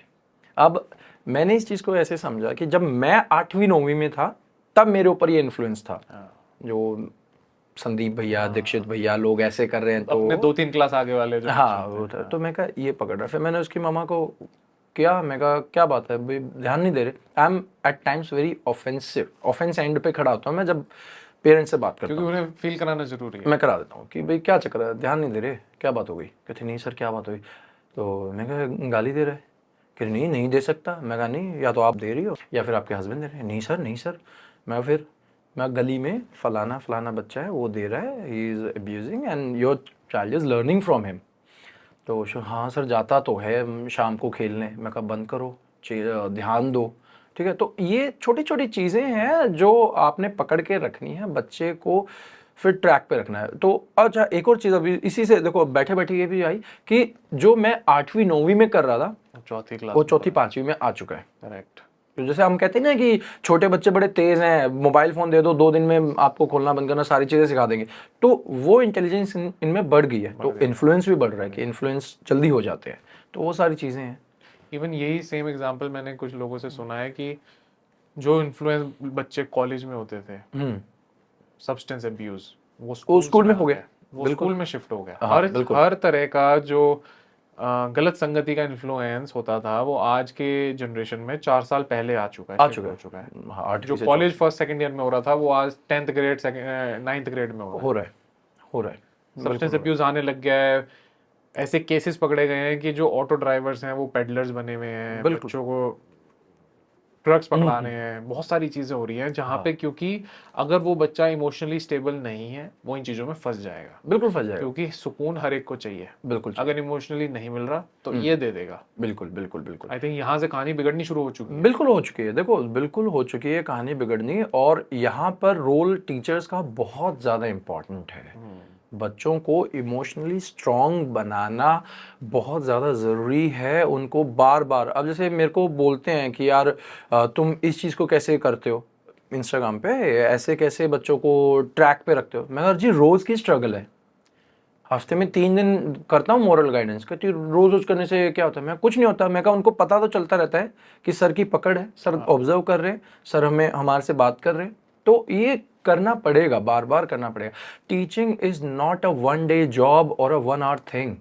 अब मैंने इस चीज़ को ऐसे समझा कि जब मैं 8वीं 9वीं में था तब मेरे ऊपर ये इन्फ्लुएंस था, जो संदीप भैया, दीक्षित भैया, लोग ऐसे कर रहे हैं तो अपने 2-3 क्लास आगे वाले जो हाँ वो था। तो मैं कहा ये पकड़ रहा। फिर मैंने उसकी मामा को किया, मैं कहा क्या बात है भाई, ध्यान नहीं दे रहे। I am at times very offensive, offence end पे खड़ा होता हूँ मैं जब पेरेंट्स से बात करता हूँ, क्योंकि उन्हें फील कराना जरूरी है। मैं करा देता हूँ कि भाई क्या चक्कर है, ध्यान नहीं दे रहे, क्या बात हो गई? कहते नहीं सर क्या बात हुई? तो मैं कहा गाली दे रहे? कि नहीं नहीं दे सकता। मैं कहा नहीं, या तो आप दे रही हो या फिर आपके हस्बैंड दे रहे हैं। नहीं सर नहीं सर। मैं गली में फलाना फलाना बच्चा है वो दे रहा है, he is abusing and your child is learning from him. तो हाँ सर जाता तो है शाम को खेलने। मैं कहा बंद करो, ध्यान दो। ठीक है, तो ये छोटी छोटी चीज़ें हैं जो आपने पकड़ के रखनी है, बच्चे को फिर ट्रैक पे रखना है। तो अच्छा एक और चीज़ अभी इसी से देखो बैठे बैठे ये भी आई कि जो मैं 8वीं 9वीं में कर रहा था चौथी क्लास वो चौथी 5वीं में आ चुका है। करेक्ट। तो जैसे हम कहते हैं ना कि छोटे बच्चे बड़े तेज हैं, मोबाइल फ़ोन दे दो 2 दिन में आपको खोलना बंद करना सारी चीज़ें सिखा देंगे, तो वो इंटेलिजेंस इनमें बढ़ गई है, तो इन्फ्लुएंस भी बढ़ रहा है कि इन्फ्लुएंस जल्दी हो जाते हैं, तो वो सारी चीज़ें हैं। इवन यही सेम एग्जांपल मैंने कुछ लोगों से सुना है कि जो इन्फ्लुएंस बच्चे कॉलेज में होते थे, सब्सटेंस अब्यूज, वो स्कूल में हो गया, वो स्कूल में शिफ्ट हो गया। हाँ, हर तरह का जो गलत संगति का इन्फ्लुएंस होता था वो आज के जनरेशन में 4 साल पहले आ चुका है। हाँ, जो कॉलेज 1st 2nd ईयर में हो रहा था वो आज 10th ग्रेड 9th ग्रेड में हो रहा है। सब्सटेंस अब्यूज आने लग गया है। ऐसे केसेस पकड़े गए हैं कि जो ऑटो ड्राइवर्स हैं वो पेडलर्स बने हुए हैं, बच्चों को ड्रग्स पकड़ा रहे हैं, बहुत सारी चीजें हो रही हैं जहाँ पे, क्योंकि अगर वो बच्चा इमोशनली स्टेबल नहीं है वो इन चीजों में फंस जाएगा। बिल्कुल फंस जाएगा, क्योंकि सुकून हर एक को चाहिए। बिल्कुल अगर इमोशनली नहीं मिल रहा तो ये दे देगा। बिल्कुल बिल्कुल बिल्कुल। आई थिंक यहाँ से कहानी बिगड़नी शुरू हो चुकी है। बिल्कुल हो चुकी है, देखो बिल्कुल हो चुकी है कहानी बिगड़नी, और यहाँ पर रोल टीचर्स का बहुत ज़्यादा इम्पोर्टेंट है। बच्चों को इमोशनली स्ट्रॉन्ग बनाना बहुत ज़्यादा ज़रूरी है। उनको बार बार, अब जैसे मेरे को बोलते हैं कि यार तुम इस चीज़ को कैसे करते हो इंस्टाग्राम पे, ऐसे कैसे बच्चों को ट्रैक पे रखते हो? मैं कहा जी रोज़ की स्ट्रगल है, हफ्ते में 3 दिन करता हूँ मॉरल गाइडेंस, कहती रोज़ रोज़ करने से क्या होता है? मैं कुछ नहीं होता। मैं कहा उनको पता तो चलता रहता है कि सर की पकड़ है, सर ऑब्जर्व कर रहे हैं, सर हमारे से बात कर रहे हैं, तो ये करना पड़ेगा, बार बार करना पड़ेगा। Teaching is not a 1 day job और a 1 hour thing,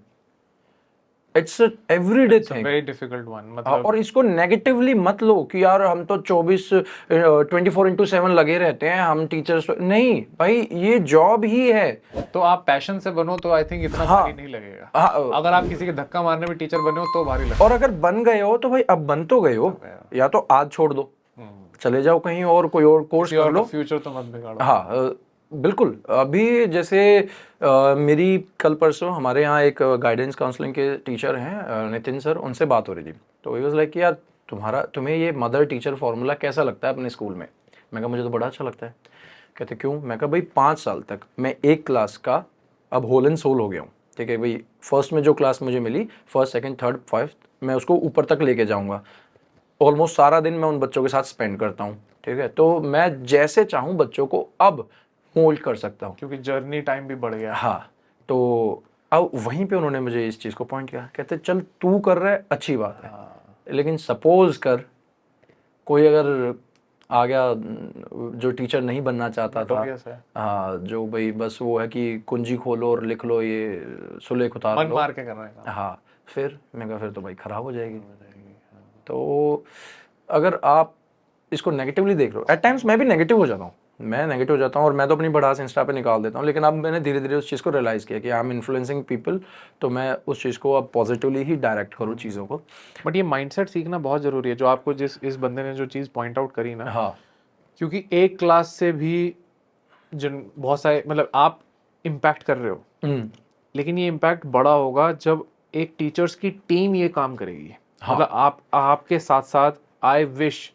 it's a everyday thing, very difficult one. मतलब और इसको नेगेटिवली मत लो कि यार हम तो 24/7 लगे रहते हैं हम टीचर्स। नहीं भाई, ये जॉब ही है। तो आप पैशन से बनो तो आई थिंक इतना भारी नहीं लगेगा। अगर आप किसी के धक्का मारने में टीचर बने हो तो भारी लगेगा। और अगर बन गए हो तो भाई अब बन तो गए हो, या तो आज छोड़ दो, चले जाओ कहीं और, कोई और कोर्स कर लो, फ्यूचर तो मत बिगाड़ो। हाँ बिल्कुल। अभी जैसे मेरी कल परसों हमारे यहाँ एक गाइडेंस काउंसलिंग के टीचर हैं नितिन सर, उनसे बात हो रही थी, तो ही वाज लाइक यार तुम्हें ये मदर टीचर फॉर्मूला कैसा लगता है अपने स्कूल में? मैं कहा मुझे तो बड़ा अच्छा लगता है। कहते क्यों? मैं कहा भाई 5 साल तक मैं एक क्लास का अब होल एंड सोल हो गया हूँ। ठीक है भाई, फर्स्ट में जो क्लास मुझे मिली, 1st 2nd 3rd 5th, मैं उसको ऊपर तक लेके जाऊँगा। ऑलमोस्ट सारा दिन मैं उन बच्चों के साथ स्पेंड करता हूँ। ठीक है, तो मैं जैसे चाहूँ बच्चों को अब मोल्ड कर सकता हूँ, क्योंकि जर्नी टाइम भी बढ़ गया। हाँ, तो अब वहीं पे उन्होंने मुझे इस चीज़ को पॉइंट किया, कहते चल तू कर रहा है अच्छी बात है, लेकिन सपोज कर कोई अगर आ गया जो टीचर नहीं बनना चाहता था। Notorious है। हाँ, जो भाई बस वो है कि कुंजी खोलो और लिख लो, ये सुलेख उतार मन लो। मार के करना है काम। हाँ, फिर मैं कहा फिर तो भाई खराब हो जाएगी। हाँ। तो अगर आप इसको नेगेटिवली देख रहे हो, एट टाइम्स मैं भी नेगेटिव हो जाता हूँ, मैं नेगेटिव हो जाता हूँ और मैं तो अपनी भड़ास इंस्टा पे निकाल देता हूँ, लेकिन अब मैंने धीरे धीरे उस चीज़ को रियलाइज़ किया कि आई एम इन्फ्लुएंसिंग पीपल, तो मैं उस चीज़ को अब पॉजिटिवली ही डायरेक्ट करूँ चीज़ों को। बट ये माइंडसेट सीखना बहुत जरूरी है, जो आपको इस बंदे ने जो चीज़ पॉइंट आउट करी ना, हाँ, क्योंकि एक क्लास से भी जिन बहुत सारे मतलब आप इम्पैक्ट कर रहे हो, लेकिन ये इम्पैक्ट बड़ा होगा जब एक टीचर्स की टीम ये काम करेगी। हाँ। मतलब आपके साथ साथ आई विश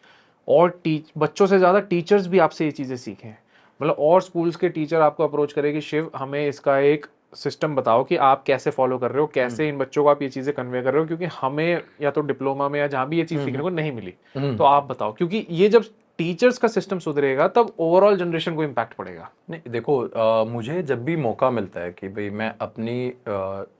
और बच्चों से ज़्यादा टीचर्स भी आपसे ये चीज़ें सीखें। मतलब और स्कूल्स के टीचर आपको अप्रोच करेगी, शिव हमें इसका एक सिस्टम बताओ कि आप कैसे फॉलो कर रहे हो, कैसे इन बच्चों को आप ये चीज़ें कन्वे कर रहे हो, क्योंकि हमें या तो डिप्लोमा में या जहाँ भी ये चीज़ सीखने को नहीं मिली, तो आप बताओ। क्योंकि ये जब टीचर्स का सिस्टम सुधरेगा तब ओवरऑल जनरेशन को इम्पैक्ट पड़ेगा। नहीं देखो, मुझे जब भी मौका मिलता है कि भाई मैं अपनी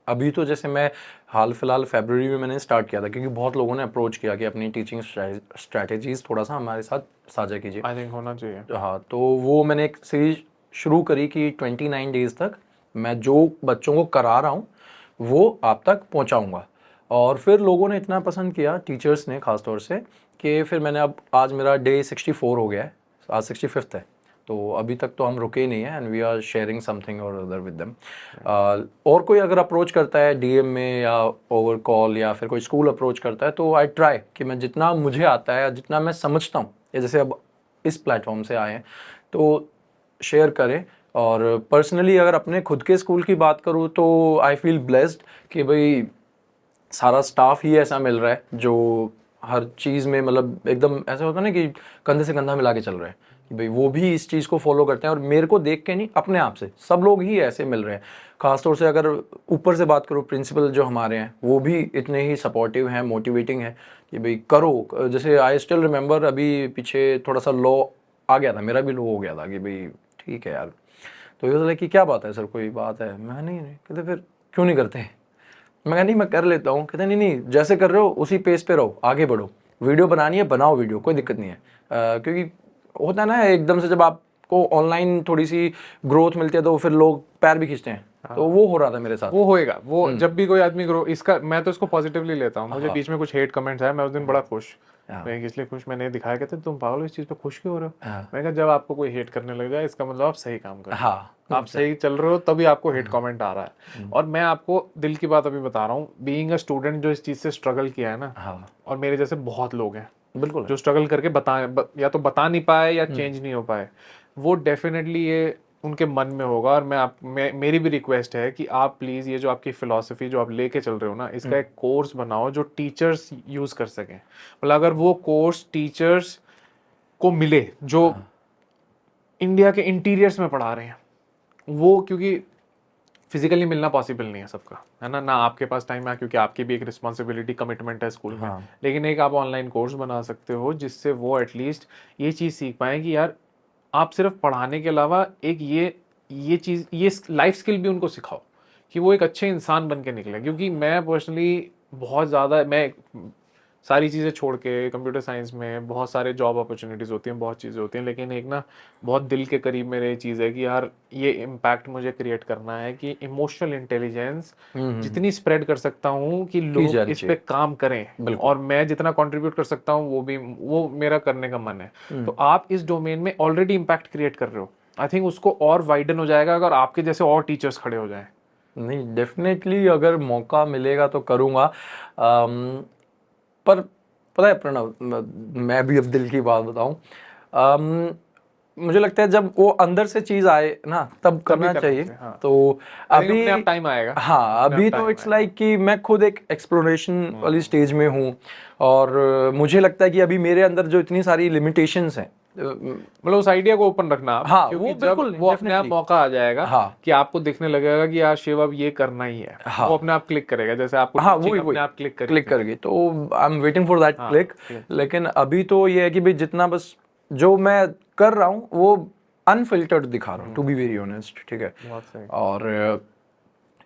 अभी तो जैसे मैं हाल फिलहाल फरवरी में मैंने स्टार्ट किया था, क्योंकि बहुत लोगों ने अप्रोच किया कि अपनी टीचिंग स्ट्रैटेजीज थोड़ा सा हमारे साथ साझा कीजिए। आई थिंक होना चाहिए। हाँ, तो वो मैंने एक सीरीज शुरू करी कि 29 डेज तक मैं जो बच्चों को करा रहा हूँ वो आप तक पहुँचाऊँगा। और फिर लोगों ने इतना पसंद किया, टीचर्स ने खासतौर से, कि फिर मैंने अब आज मेरा डे 64 हो गया है, आज 65th है, तो अभी तक तो हम रुके नहीं हैं, and we are sharing something or other with them. और कोई अगर अप्रोच करता है डीएम में या ओवर कॉल या फिर कोई स्कूल अप्रोच करता है, तो आई ट्राई कि मैं जितना मुझे आता है, जितना मैं समझता हूँ, या जैसे अब इस प्लेटफॉर्म से आए हैं तो शेयर करें। और पर्सनली अगर अपने खुद के स्कूल की बात करूँ तो आई फील ब्लेस्ड कि भाई सारा स्टाफ ही ऐसा मिल रहा है जो हर चीज़ में मतलब एकदम ऐसा होता है ना कि कंधे से कंधा मिला के चल रहे हैं, कि भाई वो भी इस चीज़ को फॉलो करते हैं, और मेरे को देख के नहीं, अपने आप से सब लोग ही ऐसे मिल रहे हैं। खासतौर से अगर ऊपर से बात करूँ, प्रिंसिपल जो हमारे हैं वो भी इतने ही सपोर्टिव हैं, मोटिवेटिंग है कि भाई करो। जैसे आई स्टिल रिमेंबर अभी पीछे थोड़ा सा लो आ गया था, मेरा भी लो हो गया था कि भाई ठीक है यार, तो ये बोला कि क्या बात है सर, कोई बात है? मैं नहीं कहते फिर क्यों नहीं करते? मैं कहा नहीं मैं कर लेता हूँ। कहते नहीं नहीं, जैसे कर रहे हो उसी पेस पे रहो, आगे बढ़ो, वीडियो बनानी है बनाओ वीडियो, कोई दिक्कत नहीं है। क्योंकि होता है ना एकदम से जब आपको ऑनलाइन थोड़ी सी ग्रोथ मिलती है तो फिर लोग पैर भी खींचते हैं। तो वो हो रहा था मेरे साथ। वो होएगा, वो जब भी कोई आदमी ग्रो, इसका मैं तो इसको पॉजिटिवली लेता हूँ। मुझे बीच में कुछ हेट कमेंट्स आए, मैं उस दिन बड़ा खुश, मैं इसलिए खुश, मैंने दिखाया, कहते तुम पागल हो, इस चीज़ पे खुश क्यों हो रहे हो? मैंने कहा जब आपको कोई हेट करने लग जाए इसका मतलब आप सही काम कर रहे हो, आप सही चल रहे हो, तभी आपको हेट कमेंट आ रहा है। और मैं आपको दिल की बात अभी बता रहा हूँ, बीइंग अ स्टूडेंट जो इस चीज़ से स्ट्रगल किया है ना, और मेरे जैसे बहुत लोग हैं बिल्कुल जो स्ट्रगल करके या तो बता नहीं पाए या चेंज नहीं हो पाए, वो डेफिनेटली ये उनके मन में होगा। और मेरी भी रिक्वेस्ट है कि आप प्लीज़ ये जो आपकी फिलॉसफी जो आप लेके चल रहे हो ना, इसका एक कोर्स बनाओ जो टीचर्स यूज़ कर सकें। मतलब अगर वो कोर्स टीचर्स को मिले जो इंडिया के इंटीरियर्स में पढ़ा रहे हैं, वो क्योंकि फिजिकली मिलना पॉसिबल नहीं है सबका, है ना आपके पास टाइम है, क्योंकि आपकी भी एक रिस्पॉन्सिबिलिटी कमिटमेंट है स्कूल में। लेकिन एक आप ऑनलाइन कोर्स बना सकते हो जिससे वो एटलीस्ट ये चीज़ सीख पाए कि यार आप सिर्फ पढ़ाने के अलावा एक ये चीज़, ये लाइफ स्किल भी उनको सिखाओ कि वो एक अच्छे इंसान बन के निकले। क्योंकि मैं पर्सनली बहुत ज़्यादा, मैं सारी चीज़ें छोड़ के कंप्यूटर साइंस में बहुत सारे जॉब अपॉर्चुनिटीज़ होती हैं, बहुत चीज़ें होती हैं, लेकिन एक ना बहुत दिल के करीब मेरे ये चीज़ है कि यार ये इम्पैक्ट मुझे क्रिएट करना है कि इमोशनल इंटेलिजेंस जितनी स्प्रेड कर सकता हूँ कि लोग इस पे काम करें, और मैं जितना कंट्रीब्यूट कर सकता हूँ वो मेरा करने का मन है। तो आप इस डोमेन में ऑलरेडी इम्पैक्ट क्रिएट कर रहे हो, आई थिंक उसको और वाइडन हो जाएगा अगर आपके जैसे और टीचर्स खड़े हो जाएं। नहीं, डेफिनेटली अगर मौका मिलेगा तो करूँगा। पर पता है प्रणव, मैं भी अब दिल की बात बताऊं, मुझे लगता है जब वो अंदर से चीज आए ना तब करना चाहिए। हाँ। तो अभी अपने आप टाइम आएगा। हाँ, अभी तो इट्स लाइक कि मैं खुद एक एक्सप्लोरेशन वाली स्टेज में हूँ, और मुझे लगता है कि अभी मेरे अंदर जो इतनी सारी लिमिटेशंस हैं, मतलब उस आइडिया को ओपन रखना आप, हाँ, क्योंकि वो जब बिल्कुल वो अपने आप मौका आ जाएगा, हाँ, कि आपको दिखने लगेगा कि यार शिव अब ये करना ही है, हाँ, वो अपने आप क्लिक करेगा, जैसे आपको हाँ, वही अपने आप क्लिक करेगी। तो I am waiting for that click. लेकिन अभी तो ये है कि भाई जितना बस जो मैं कर रहा हूँ वो अनफिल्टर्ड दिखा रहा हूँ, टू बी वेरी ऑनेस्ट, ठीक है। और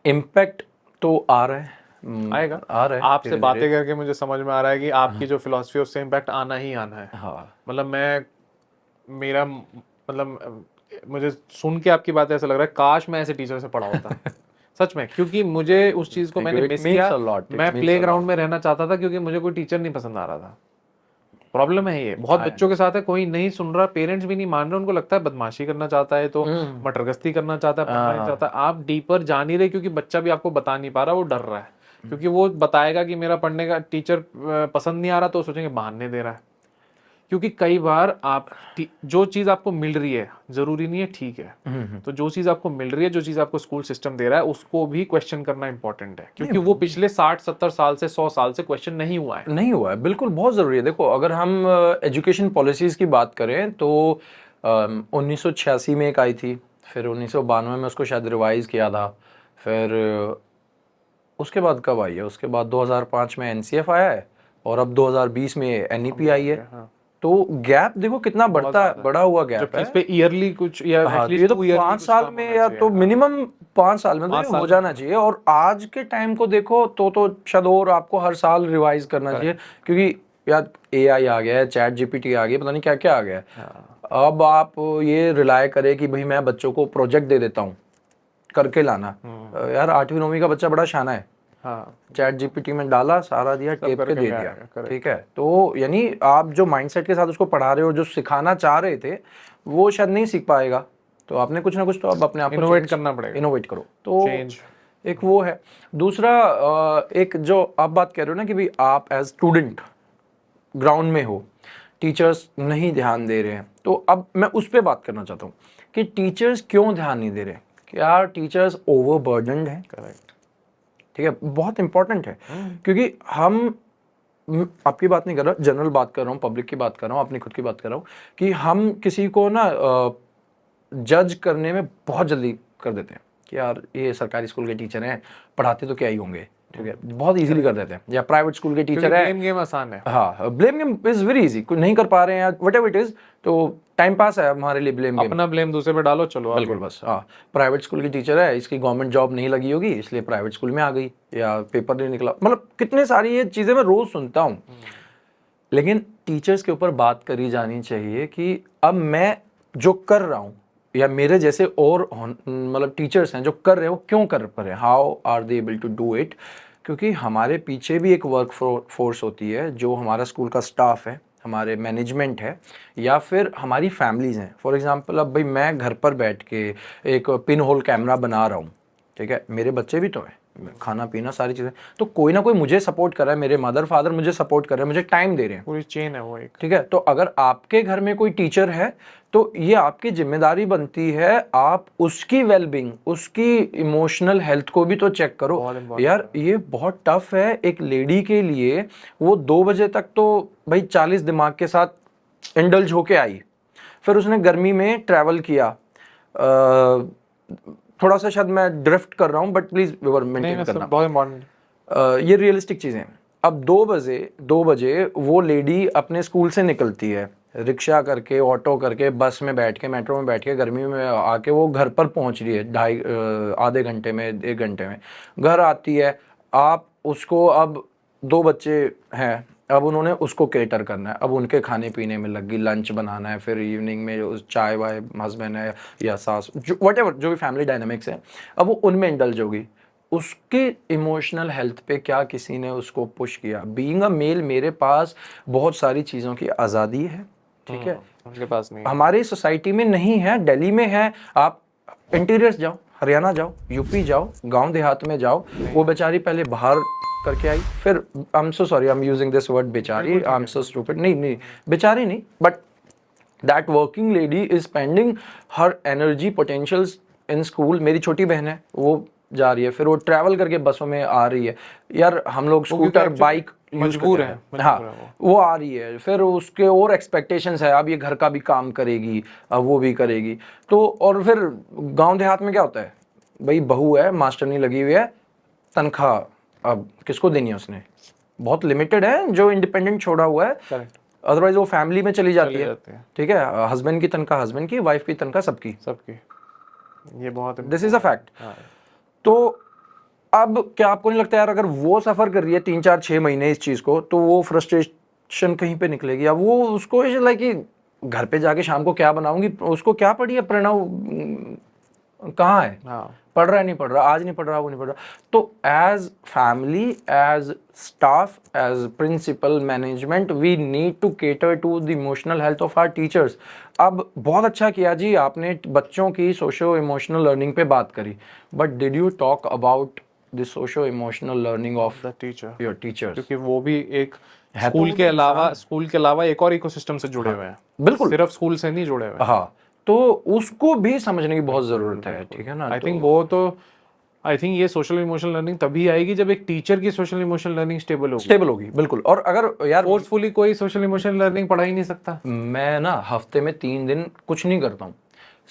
इम्पैक्ट तो आ रहा है, आएगा, आ रहा है। आपसे बातें करके मुझे समझ में आ रहा है कि आपकी जो फिलॉसफी है उससे इम्पैक्ट आना ही आना है। हाँ, मतलब मैं मेरा मतलब मुझे सुन के आपकी बात ऐसा लग रहा है काश मैं ऐसे टीचर से पढ़ा होता सच में, क्योंकि मुझे उस चीज को Thank मैंने you. It मिस means किया। a lot. It मैं means play a ground lot. में रहना चाहता था क्योंकि मुझे कोई टीचर नहीं पसंद आ रहा था। प्रॉब्लम है ये, बहुत बच्चों के साथ है, कोई नहीं सुन रहा, पेरेंट्स भी नहीं मान रहे, उनको लगता है बदमाशी करना चाहता है तो मटरगस्ती करना चाहता है, पढ़ना नहीं चाहता। आप डीपर जा नहीं रहे क्योंकि बच्चा भी आपको बता नहीं पा रहा, वो डर रहा है क्योंकि वो बताएगा कि मेरा पढ़ने का टीचर पसंद नहीं आ रहा, तो सोचेंगे बहाने दे रहा है। क्योंकि कई बार आप जो चीज आपको मिल रही है जरूरी नहीं है ठीक है, तो जो चीज आपको मिल रही है, जो चीज आपको स्कूल सिस्टम दे रहा है, उसको भी क्वेश्चन करना इंपॉर्टेंट है, क्योंकि वो पिछले 60-70 साल से 100 साल से क्वेश्चन नहीं हुआ है। नहीं हुआ है, बिल्कुल बहुत ज़रूरी है। देखो, अगर हम एजुकेशन पॉलिसीज़ की बात करें तो 1986 में एक आई थी, फिर 1992 में उसको शायद रिवाइज़ किया था, फिर उसके बाद कब आई है, उसके बाद 2005 में एनसीएफ आया है, और अब 2020 में एनईपी आई है। हाँ। तो गैप देखो कितना बड़ा हुआ गैप है। इस पे ईयरली कुछ या हाँ, तो एटलीस्ट ये तो 5 साल में, या तो मिनिमम 5 साल में तो ये हो जाना चाहिए। और आज के टाइम को देखो तो शायद और आपको हर साल रिवाइज करना चाहिए, क्योंकि यार एआई आ गया है, चैट जीपीटी आ गया, पता नहीं क्या क्या आ गया है। अब आप ये रिलाय करें कि भाई मैं बच्चों को प्रोजेक्ट दे देता हूँ करके लाना, यार 8वीं 9वीं का बच्चा बड़ा शाना है, चैट जीपीटी में डाला, सारा दिया, टेप पे दे दिया, ठीक है। तो यानी आप जो माइंडसेट के साथ उसको पढ़ा रहे हो, जो सिखाना चाह रहे थे, वो शायद नहीं सीख पाएगा। तो आपने कुछ ना कुछ तो अब अपने आप को इनोवेट करना पड़ेगा, इनोवेट करो। तो एक वो है। दूसरा, एक जो आप बात कर रहे हो ना कि भाई आप एज स्टूडेंट ग्राउंड में हो, टीचर्स नहीं ध्यान दे रहे हैं, तो अब मैं उस पर बात करना चाहता हूँ कि टीचर्स क्यों ध्यान नहीं दे रहे। क्या टीचर्स ओवरबर्डन्ड हैं? करेक्ट, ठीक है, बहुत इंपॉर्टेंट है, क्योंकि हम आपकी बात नहीं कर रहा, जनरल बात कर रहा हूँ, पब्लिक की बात कर रहा हूँ, अपनी खुद की बात कर रहा हूँ, कि हम किसी को ना जज करने में बहुत जल्दी कर देते हैं कि यार ये सरकारी स्कूल के टीचर हैं, पढ़ाते तो क्या ही होंगे, ठीक है, बहुत इजीली कर देते हैं। या प्राइवेट स्कूल के टीचर है, ब्लेम गेम आसान है। हाँ, blame game is very easy, कुछ नहीं कर पा रहे हैं, वट एवर इट इज, तो टाइम पास है हमारे लिए ब्लेम गेम, अपना ब्लेम दूसरे पे डालो, चलो बिल्कुल, बस। हाँ, प्राइवेट स्कूल की टीचर है, इसकी गवर्नमेंट जॉब नहीं लगी होगी इसलिए प्राइवेट स्कूल में आ गई, या पेपर नहीं निकला, मतलब कितने सारी ये चीज़ें मैं रोज़ सुनता हूँ। लेकिन टीचर्स के ऊपर बात करी जानी चाहिए कि अब मैं जो कर रहा हूँ, या मेरे जैसे और मतलब टीचर्स हैं जो कर रहे हो, क्यों कर रहे हैं, how are they able to do it. क्योंकि हमारे पीछे भी एक वर्क फोर्स होती है, जो हमारा स्कूल का स्टाफ है, हमारे मैनेजमेंट है, या फिर हमारी फैमिलीज़ हैं। फॉर एग्जांपल, अब भाई मैं घर पर बैठ के एक पिन होल कैमरा बना रहा हूँ, ठीक है, मेरे बच्चे भी तो हैं, खाना पीना सारी चीज़ें, तो कोई ना कोई मुझे सपोर्ट कर रहा है, मेरे मदर फादर मुझे सपोर्ट कर रहे हैं, मुझे टाइम दे रहे हैं, पूरी चेन है वो एक, ठीक है। तो अगर आपके घर में कोई टीचर है तो ये आपकी जिम्मेदारी बनती है, आप उसकी वेलबींग, उसकी इमोशनल हेल्थ को भी तो चेक करो। यार ये बहुत टफ है एक लेडी के लिए, वो 2 बजे तक तो भाई 40 दिमाग के साथ इंडल्ज होके आई, फिर उसने गर्मी में ट्रैवल किया, थोड़ा सा शायद मैं ड्रिफ्ट कर रहा हूँ, बट प्लीज मेंटेन करना, बहुत इंपॉर्टेंट, ये रियलिस्टिक चीज़ें। अब 2 बजे वो लेडी अपने स्कूल से निकलती है, रिक्शा करके, ऑटो करके, बस में बैठ के, मेट्रो में बैठ के, गर्मी में आके वो घर पर पहुंच रही है आधे घंटे में, 1 घंटे में घर आती है। आप उसको, अब 2 बच्चे हैं, अब उन्होंने उसको केटर करना है, अब उनके खाने पीने में लग गई, लंच बनाना है, फिर इवनिंग में उस चाय वाय, हस्बैंड है या सास, जो वटेवर जो भी फैमिली डायनामिक्स है, अब वो उनमें इंडल्ज होगी। उसके इमोशनल हेल्थ पे क्या किसी ने उसको पुश किया? बीइंग अ मेल मेरे पास बहुत सारी चीज़ों की आज़ादी है, ठीक है, उनके पास नहीं, हमारी सोसाइटी में नहीं है, दिल्ली में है, आप इंटीरियर्स जाओ, हरियाणा जाओ, यूपी जाओ, गांव देहात में जाओ, वो बेचारी पहले बाहर करके आई, फिर I am so sorry, I am using this word बेचारी, आई एम सो स्टूपिड, नहीं बेचारी नहीं, but that working lady is spending her energy potentials in school. मेरी छोटी बहन है, वो जा रही है, फिर वो ट्रैवल करके बसों में आ रही है, यार हम लोग स्कूटर बाइक मजबूर है, हाँ, वो आ रही है, फिर उसके और एक्सपेक्टेशंस है, अब ये घर का भी काम करेगी, अब वो भी करेगी, तो और फिर गांव देहात में क्या होता है, भाई बहू है, मास्टरनी लगी हुई है, तनख्वाह अब किसको देनी है, उसने बहुत लिमिटेड है जो इंडिपेंडेंट छोड़ा हुआ है, अदरवाइज वो फैमिली में चली जाती है, ठीक है, हस्बैंड की तनख्वाह हस्बैंड की, वाइफ की तनख्वाह सबकी, ये बहुत, दिस इज अ फैक्ट। तो अब क्या आपको नहीं लगता यार, अगर वो सफ़र कर रही है 3-4-6 महीने इस चीज़ को, तो वो फ्रस्ट्रेशन कहीं पे निकलेगी, या वो उसको लाइक कि घर पे जाके शाम को क्या बनाऊंगी, उसको क्या पड़ी है प्रणव, कहाँ है, हाँ पढ़ रहा है नहीं पढ़ रहा, आज नहीं पढ़ रहा, वो नहीं पढ़ रहा। तो as family, as staff, as principal, management, we need to cater to the emotional health of our teachers. अब बहुत अच्छा किया जी आपने बच्चों की सोशो इमोशनल लर्निंग पे बात करी, but did you talk about the socio emotional learning of the teacher, your teachers? क्योंकि वो भी एक है तो स्कूल वो के तो अलावा इंसान। स्कूल के अलावा एक और इकोसिस्टम से जुड़े हुए हैं, बिल्कुल। सिर्फ स्कूल से नहीं जुड़े हुए हैं। हाँ, तो उसको भी समझने की बहुत जरूरत है, ठीक है ना? आई थिंक वो तो आई थिंक ये सोशल इमोशनल लर्निंग तभी आएगी जब एक टीचर की सोशल इमोशनल लर्निंग स्टेबल होगी। स्टेबल होगी, बिल्कुल। और अगर यार फोर्सफुली कोई सोशल इमोशनल लर्निंग पढ़ा ही नहीं सकता। मैं ना हफ्ते में 3 दिन कुछ नहीं करता हूँ,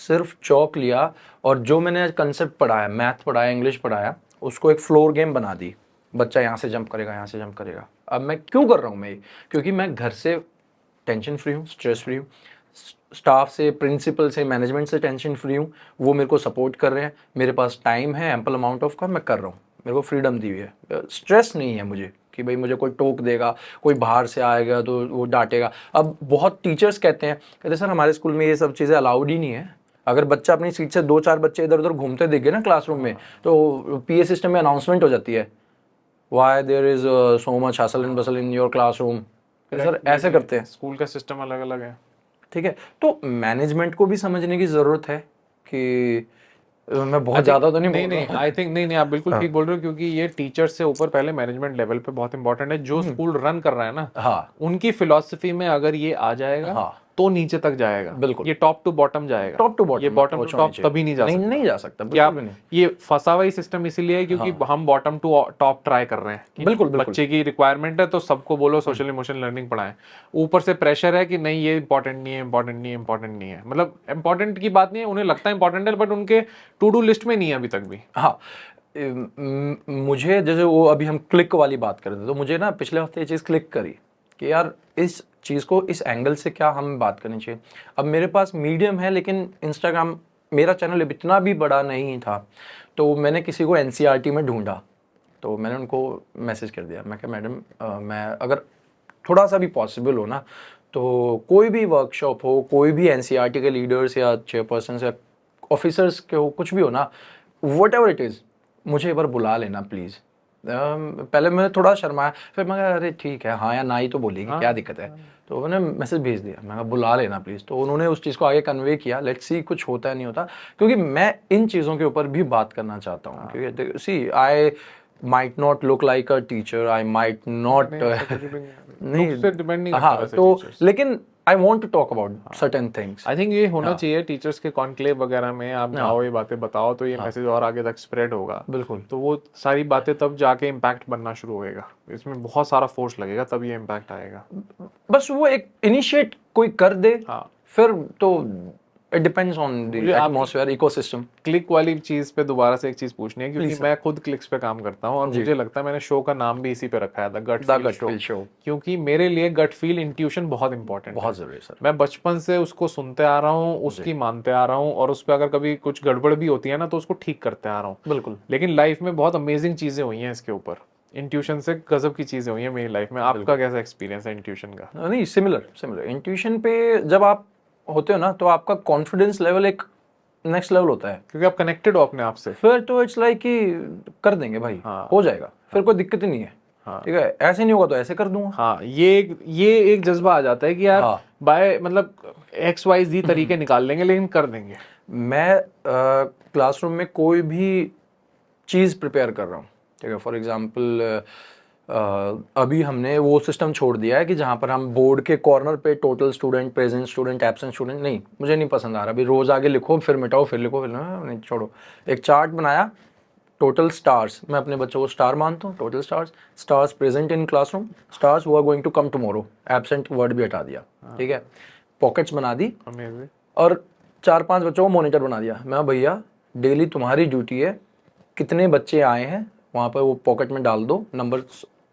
सिर्फ चौक लिया और जो मैंने कंसेप्ट पढ़ाया, मैथ पढ़ाया, इंग्लिश पढ़ाया, उसको एक फ्लोर गेम बना दी। बच्चा यहाँ से जंप करेगा, यहाँ से जंप करेगा। अब मैं क्यों कर रहा हूँ मैं ये? क्योंकि मैं घर से टेंशन फ्री हूँ, स्ट्रेस फ्री हूँ, स्टाफ से, प्रिंसिपल से, मैनेजमेंट से टेंशन फ्री हूँ, वो मेरे को सपोर्ट कर रहे हैं, मेरे पास टाइम है, एम्पल अमाउंट ऑफ का, मैं कर रहा हूँ, मेरे को फ्रीडम दी हुई है, स्ट्रेस नहीं है मुझे कि भाई मुझे कोई टोक देगा, कोई बाहर से आएगा तो वो डांटेगा। अब बहुत टीचर्स कहते सर हमारे स्कूल में ये सब चीज़ें अलाउड ही नहीं है। अगर बच्चा अपनी सीट से 2-4 बच्चे इधर उधर घूमते दिख गए ना क्लासरूम में, तो पीए सिस्टम में अनाउंसमेंट हो जाती है, why there is so much hustle and bustle in your classroom. Sir ऐसे करते हैं, स्कूल का सिस्टम अलग अलग है। ठीक है? तो मैनेजमेंट को भी समझने की ज़रूरत है कि मैं बहुत ज़्यादा तो नहीं बोल रहा हूँ। आई थिंक नहीं आप बिल्कुल ठीक बोल रहे हो, क्योंकि ये टीचर्स से ऊपर पहले मैनेजमेंट लेवल पे बहुत इंपॉर्टेंट है। जो स्कूल रन कर रहा है ना, हाँ, उनकी फिलॉसफी में अगर ये आ जाएगा हाँ, तो नीचे तक जाएगा। बिल्कुल। ये टॉप टू बॉटम जाएगा, टॉप टू बॉटम, ये बॉटम टू टॉप कभी नहीं जा सकता। नहीं जा सकता, क्या बिल्कुल भी नहीं। ये फंसा हुआ ही सिस्टम इसीलिए है क्योंकि हम बॉटम टू टॉप ट्राई कर रहे हैं कि बिल्कुल, बिल्कुल। बच्चे की रिक्वायरमेंट है तो सबको बोलो सोशल इमोशनल लर्निंग पढ़ाएं। ऊपर से प्रेशर है कि नहीं ये इंपॉर्टेंट नहीं है, इंपॉर्टेंट नहीं है, इंपॉर्टेंट नहीं है। मतलब इंपॉर्टेंट की बात नहीं है, उन्हें लगता है इंपॉर्टेंट है, बट उनके टू डू लिस्ट में नहीं है अभी तक भी। हाँ, मुझे जैसे वो अभी हम क्लिक वाली बात कर रहे थे, तो मुझे ना पिछले हफ्ते ये चीज़ क्लिक करी कि यार इस चीज़ को इस एंगल से क्या हम बात करनी चाहिए। अब मेरे पास मीडियम है, लेकिन इंस्टाग्राम, मेरा चैनल इतना भी बड़ा नहीं था, तो मैंने किसी को एनसीईआरटी में ढूंढा, तो मैंने उनको मैसेज कर दिया, मैं कहा मैडम मैं अगर थोड़ा सा भी पॉसिबल हो ना, तो कोई भी वर्कशॉप हो, कोई भी एनसीईआरटी के लीडर्स या चेयरपर्सन या ऑफिसर्स के हो, कुछ भी हो ना, वट एवर इट इज़, मुझे एक बार बुला लेना प्लीज़। पहले मैं थोड़ा शर्माया, फिर मैं कहा अरे ठीक है, हाँ या ना ही तो बोलेगी, क्या दिक्कत है। तो मैंने मैसेज भेज दिया, मैं कहा बुला लेना प्लीज़। तो उन्होंने उस चीज़ को आगे कन्वे किया, लेट्स सी कुछ होता है नहीं होता, क्योंकि मैं इन चीज़ों के ऊपर भी बात करना चाहता हूँ। क्योंकि see I might not look like a teacher, I might not नहीं, हाँ, तो लेकिन I want to talk about certain things. I think ये होना चाहिए टीचर्स के कॉन्क्लेव वगैरह में, आप जाओ ये बातें बताओ तो ये मैसेज और आगे तक स्प्रेड होगा। बिल्कुल। तो वो सारी बातें तब जाके इम्पैक्ट बनना शुरू होएगा, इसमें बहुत सारा फोर्स लगेगा तब ये इम्पैक्ट आएगा। बस वो एक इनिशिएट कोई कर दे, हाँ, फिर तो it depends on the atmosphere, ecosystem. Click वाली चीज पे दोबारा से एक चीज पूछनी है, क्योंकि मैं खुद क्लिक्स पे काम करता हूँ और मुझे लगता है मैंने शो का नाम भी इसी पे रखा है, द गट फील शो, क्योंकि मेरे लिए गट फील इंट्यूशन बहुत इंपॉर्टेंट है, बहुत जरूरी है सर। मैं बचपन से उसको सुनते आ रहा हूँ, उसकी मानते आ रहा हूँ, और उस पर अगर कभी कुछ गड़बड़ भी होती है ना तो उसको ठीक करते आ रहा हूँ। बिल्कुल। लेकिन लाइफ में बहुत अमेजिंग चीजें हुई हैं इसके ऊपर, इंट्यूशन से गजब की चीजें हुई हैं मेरी लाइफ में। आपका कैसा एक्सपीरियंस है इंट्यूशन का? नहीं, सिमिलर इंट्यूशन पे जब आप होते हो ना, तो आपका कॉन्फिडेंस लेवल एक नेक्स्ट लेवल होता है, क्योंकि आप कनेक्टेड हो अपने आप से। फिर तो इट्स लाइक कि कर देंगे भाई, हो जाएगा, फिर कोई दिक्कत ही नहीं है। ठीक है, ऐसे नहीं होगा तो ऐसे कर दूंगा। हाँ, ये एक जज्बा आ जाता है कि यार बाय मतलब XYZ तरीके निकाल लेंगे लेकिन कर देंगे। मैं क्लासरूम में कोई भी चीज़ प्रिपेयर कर रहा हूँ, ठीक है, फॉर एग्जांपल अभी हमने वो सिस्टम छोड़ दिया है कि जहाँ पर हम बोर्ड के कॉर्नर पे total student, present student, absent student, नहीं, मुझे नहीं पसंद आ रहा। अभी रोज़ आगे लिखो फिर मिटाओ, फिर लिखो, फिर नहीं, छोड़ो। एक चार्ट बनाया, टोटल स्टार्स, मैं अपने बच्चों को स्टार मानता हूँ, total stars present in classroom, stars who are going to come tomorrow, absent word भी हटा दिया, ठीक है, पॉकेट्स बना दी, और 4-5 बच्चों को मॉनिटर बना दिया। मैं भैया डेली तुम्हारी ड्यूटी है, कितने बच्चे आए हैं वहाँ पर वो पॉकेट में डाल दो, नंबर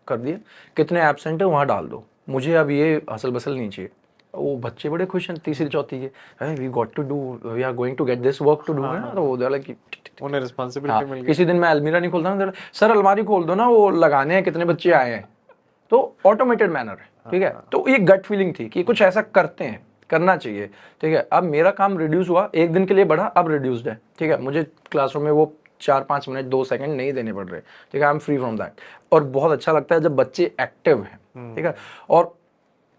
कर दिए, कितने एब्सेंट है वहाँ डाल दो, मुझे अब ये हसल बसल नहीं चाहिए। वो बच्चे बड़े खुश हैं, तीसरी चौथी के, we got to do, we are going to get this work to do, है ना, तो वो दे कि उन्हें रिस्पांसिबिलिटी मिल गई। किसी दिन मैं अलमीरा नहीं खोलता ना, सर अलमारी खोल दो ना, वो लगाने हैं, कितने बच्चे आए हैं, तो ऑटोमेटेड मैनर है, ठीक है। तो ये गट फीलिंग थी कि कुछ ऐसा करते हैं, करना चाहिए, ठीक है। अब मेरा काम रिड्यूस हुआ, एक दिन के लिए बढ़ा, अब रिड्यूस्ड है, ठीक है। मुझे क्लासरूम में वो 4-5 मिनट 2 सेकंड नहीं देने पड़ रहे, ठीक है। I M free from that. और बहुत अच्छा लगता है जब बच्चे एक्टिव हैं, ठीक है। और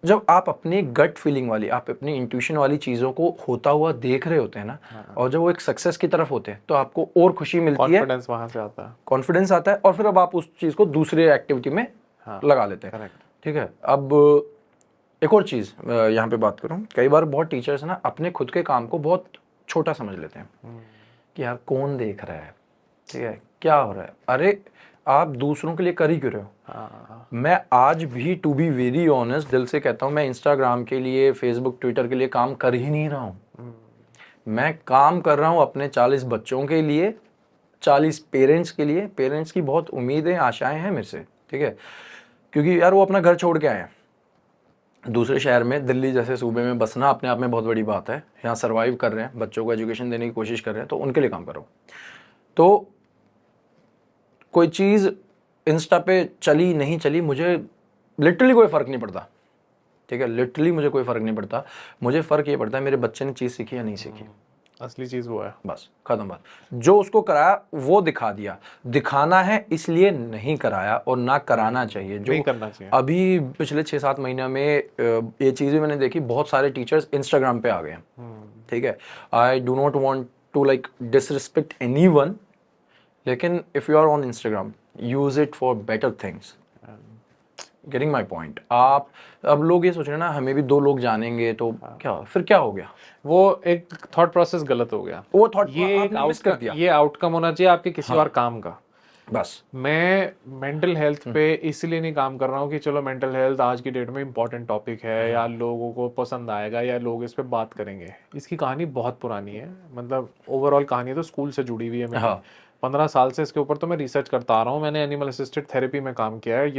जब आप अपनी गट फीलिंग वाली, आप अपनी इंट्यूशन वाली चीज़ों को होता हुआ देख रहे होते हैं ना, और जब वो एक सक्सेस की तरफ होते हैं तो आपको और खुशी मिलती है, कॉन्फिडेंस वहां से आता है, कॉन्फिडेंस आता है, और फिर अब आप उस चीज़ को दूसरे एक्टिविटी में लगा लेते हैं, करेक्ट। ठीक है। अब एक और चीज़ यहाँ पे बात करूँ, कई बार बहुत टीचर्स ना अपने खुद के काम को बहुत छोटा समझ लेते हैं कि यार कौन देख रहा है, ठीक है, क्या हो रहा है। अरे आप दूसरों के लिए कर ही क्यों रहे हो। मैं आज भी टू बी वेरी ऑनेस्ट दिल से कहता हूँ, मैं इंस्टाग्राम के लिए, फेसबुक, ट्विटर के लिए काम कर ही नहीं रहा हूँ। मैं काम कर रहा हूँ अपने 40 बच्चों के लिए, 40 पेरेंट्स के लिए। पेरेंट्स की बहुत उम्मीदें, आशाएं हैं मेरे से, ठीक है, क्योंकि यार वो अपना घर छोड़ के आए हैं दूसरे शहर में। दिल्ली जैसे सूबे में बसना अपने आप में बहुत बड़ी बात है, यहाँ सर्वाइव कर रहे हैं, बच्चों को एजुकेशन देने की कोशिश कर रहे हैं, तो उनके लिए काम करो। तो कोई चीज़ इंस्टा पे चली नहीं चली, मुझे लिटरली कोई फ़र्क नहीं पड़ता, ठीक है। लिटरली मुझे कोई फ़र्क नहीं पड़ता, मुझे फ़र्क ये पड़ता है मेरे बच्चे ने चीज़ सीखी या नहीं सीखी, असली चीज वो है, बस खत्म बात। जो उसको कराया वो दिखा दिया, दिखाना है इसलिए नहीं कराया, और ना कराना चाहिए। जो नहीं करना चाहिए। अभी पिछले 6-7 महीने में ये चीज़ें मैंने देखी, बहुत सारे टीचर्स इंस्टाग्राम पे आ गए हैं, ठीक है। I do not want to like disrespect anyone, लेकिन if you are on Instagram use it for better things. Getting my point. आप अब लोग ये सोच रहे हैं ना हमें भी 2 लोग जानेंगे तो क्या, फिर क्या हो गया, वो एक थॉट प्रोसेस गलत हो गया। वो थॉट ये एक मिस कर दिया, ये आउटकम होना चाहिए आपके किसी और काम का। बस। मैं मेंटल हेल्थ पे इसलिए नहीं काम कर रहा हूँ कि चलो मेंटल हेल्थ आज की डेट में इम्पोर्टेंट टॉपिक है, या लोगों को पसंद आएगा, या लोग इस पे बात करेंगे। इसकी कहानी बहुत पुरानी है, मतलब ओवरऑल कहानी तो स्कूल से जुड़ी हुई है मेरी। 15 साल से इसके ऊपर तो मैं रिसर्च करता आ रहा हूँ। मैंने एनिमल असिस्टेड थेरेपी में काम किया है,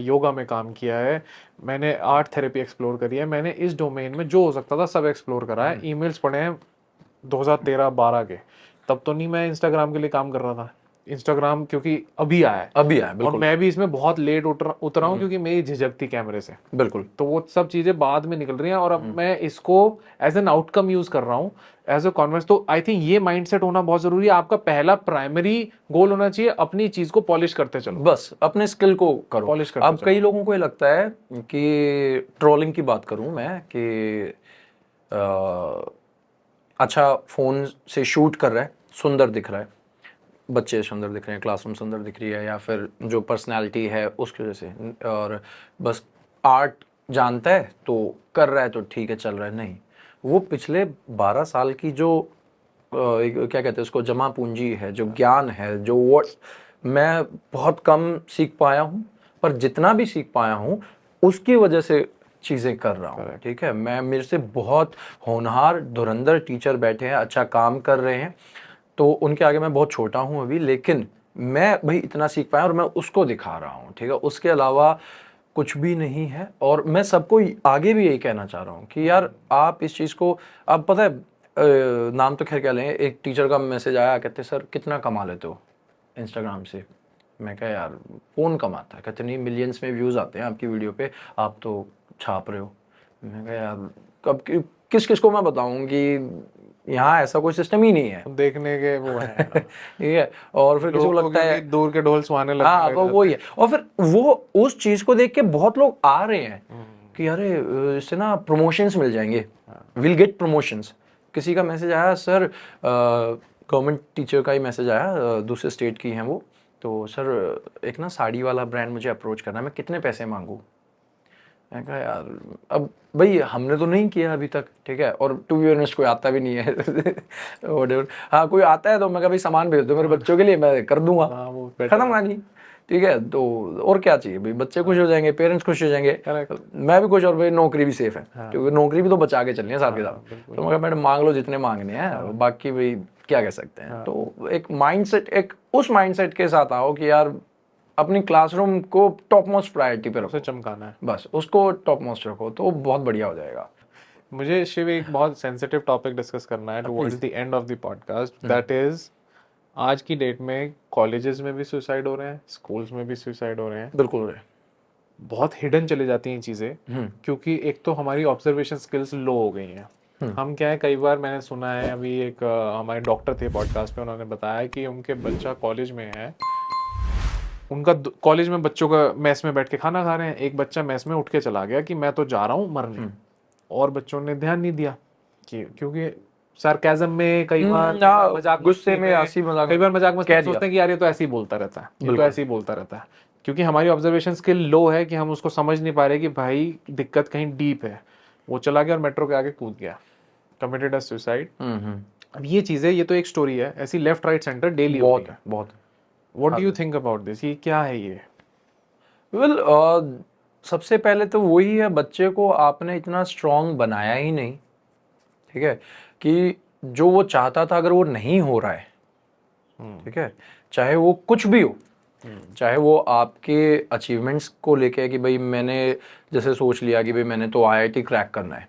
योगा में काम किया है, मैंने आर्ट थेरेपी एक्सप्लोर करी है, मैंने इस डोमेन में जो हो सकता था सब एक्सप्लोर करा है। ईमेल्स पढ़े हैं 2013-12 के, तब तो नहीं मैं इंस्टाग्राम के लिए काम कर रहा था। इंस्टाग्राम क्योंकि अभी आया है, और बिल्कुल। मैं भी इसमें बहुत लेट उतरा हूँ क्योंकि मेरी झिझक थी कैमरे से, बिल्कुल। तो वो सब चीजें बाद में निकल रही हैं, और अब मैं इसको एज एन आउटकम यूज कर रहा हूँ, एज अ कॉन्वर्स। तो आई थिंक ये माइंडसेट होना बहुत जरूरी है। आपका पहला प्राइमरी गोल होना चाहिए अपनी चीज को पॉलिश करते चलो, बस अपने स्किल को करो, पॉलिश करते अब कई लोगों को ये लगता है कि ट्रोलिंग की बात करूं मैं कि अच्छा फोन से शूट कर रहा है, सुंदर दिख रहा है, बच्चे सुंदर दिख रहे हैं, क्लासरूम सुंदर दिख रही है, या फिर जो पर्सनालिटी है उसकी वजह से, और बस आर्ट जानता है तो कर रहा है तो ठीक है चल रहा है। नहीं, वो पिछले 12 साल की जो क्या कहते हैं उसको, जमा पूंजी है, जो ज्ञान है, जो वर्ड मैं बहुत कम सीख पाया हूँ, पर जितना भी सीख पाया हूँ उसकी वजह से चीज़ें कर रहा हूँ, ठीक है। मैं मेरे से बहुत होनहार धुरंधर टीचर बैठे हैं, अच्छा काम कर रहे हैं, तो उनके आगे मैं बहुत छोटा हूँ अभी, लेकिन मैं भाई इतना सीख पाया और मैं उसको दिखा रहा हूँ, ठीक है। उसके अलावा कुछ भी नहीं है। और मैं सबको आगे भी यही कहना चाह रहा हूँ कि यार आप इस चीज़ को, अब पता है नाम तो खैर क्या लें, एक टीचर का मैसेज आया, कहते सर कितना कमा लेते हो इंस्टाग्राम से। मैं कहा यार कौन कमाता है, कहते नहीं मिलियंस में व्यूज़ आते हैं आपकी वीडियो पे, आप तो छाप रहे हो। मैं कहा यार कब किस किस को मैं बताऊँ कि यहाँ ऐसा कोई सिस्टम ही नहीं है, देखने के वो है ठीक है। और फिर किसी को लगता है दूर के ढोल सुहाने लगते हाँ, तो वही है। और फिर वो उस चीज को देख के बहुत लोग आ रहे हैं कि अरे इससे ना प्रमोशंस मिल जाएंगे, विल गेट प्रमोशंस। किसी का मैसेज आया, सर गवर्नमेंट टीचर का ही मैसेज आया, दूसरे स्टेट की हैं वो, तो सर एक ना साड़ी वाला ब्रांड मुझे अप्रोच करना है, मैं कितने पैसे मांगूँ। मैं कहा यार अब भाई हमने तो नहीं किया अभी तक, ठीक है, और टू बी ऑनेस्ट कोई आता भी नहीं है व्हाटएवर। हाँ कोई आता है तो मैं कहा भाई सामान भेज दो मेरे बच्चों के लिए, मैं कर दूंगा, खत्म कहानी, ठीक है। तो और क्या चाहिए भाई, बच्चे खुश हो जाएंगे, पेरेंट्स खुश हो जाएंगे, मैं भी खुश, और भाई नौकरी भी सेफ है, क्योंकि नौकरी भी तो बचा के चलनी है साथ के साथ। तो मैं कहा मैडम मांग लो जितने मांगने हैं, बाकी भाई क्या कह सकते हैं। तो एक माइंडसेट, एक उस माइंडसेट के साथ आओ कि यार अपनी क्लासरूम को टॉप मोस्ट प्रायोरिटी पे रखो, चमकाना है, बस उसको टॉप मोस्ट रखो तो बहुत बढ़िया हो जाएगा। मुझे शिव एक बहुत सेंसिटिव टॉपिक डिस्कस करना है towards the end of the podcast, that is आज की डेट में कॉलेजेस में भी सुसाइड हो रहे हैं, स्कूल्स में भी सुसाइड हो रहे हैं। बिल्कुल हो रहे हैं। बहुत हिडन चली जाती हैं चीज़ें, क्योंकि एक तो हमारी ऑब्जर्वेशन स्किल्स लो हो गई हैं। हम क्या है, कई बार मैंने सुना है, अभी एक हमारे डॉक्टर थे पॉडकास्ट पे, उन्होंने बताया कि उनके बच्चा कॉलेज में है, उनका कॉलेज में बच्चों का मेस में बैठ के खाना खा रहे हैं, एक बच्चा मेस में उठ के चला गया कि मैं तो जा रहा हूँ मरने, और बच्चों ने ध्यान नहीं दिया कि क्योंकि सार्केज्म में कई बार मजाक गुस्से में हंसी मजाक कई बार मजाक मस्ती सोचते हैं कि यार ये तो ऐसे ही बोलता रहता है, ये तो ऐसे ही बोलता रहता है, क्योंकि हमारी ऑब्जर्वेशन स्किल लो है कि हम उसको समझ नहीं पा रहे कि भाई दिक्कत कहीं डीप है। वो चला गया और मेट्रो के आगे कूद गया, कमिटेड सुसाइड। अब ये चीजें, ये तो एक स्टोरी है, ऐसी लेफ्ट राइट सेंटर डेली बहुत है, बहुत। What do you think about this, ये क्या है ये? वेल सबसे पहले तो वही है, बच्चे को आपने इतना स्ट्रांग बनाया ही नहीं, ठीक है, कि जो वो चाहता था अगर वो नहीं हो रहा है, ठीक है, चाहे वो कुछ भी हो, चाहे वो आपके अचीवमेंट्स को लेके कि भाई मैंने जैसे सोच लिया कि भाई मैंने तो आईआईटी क्रैक करना है,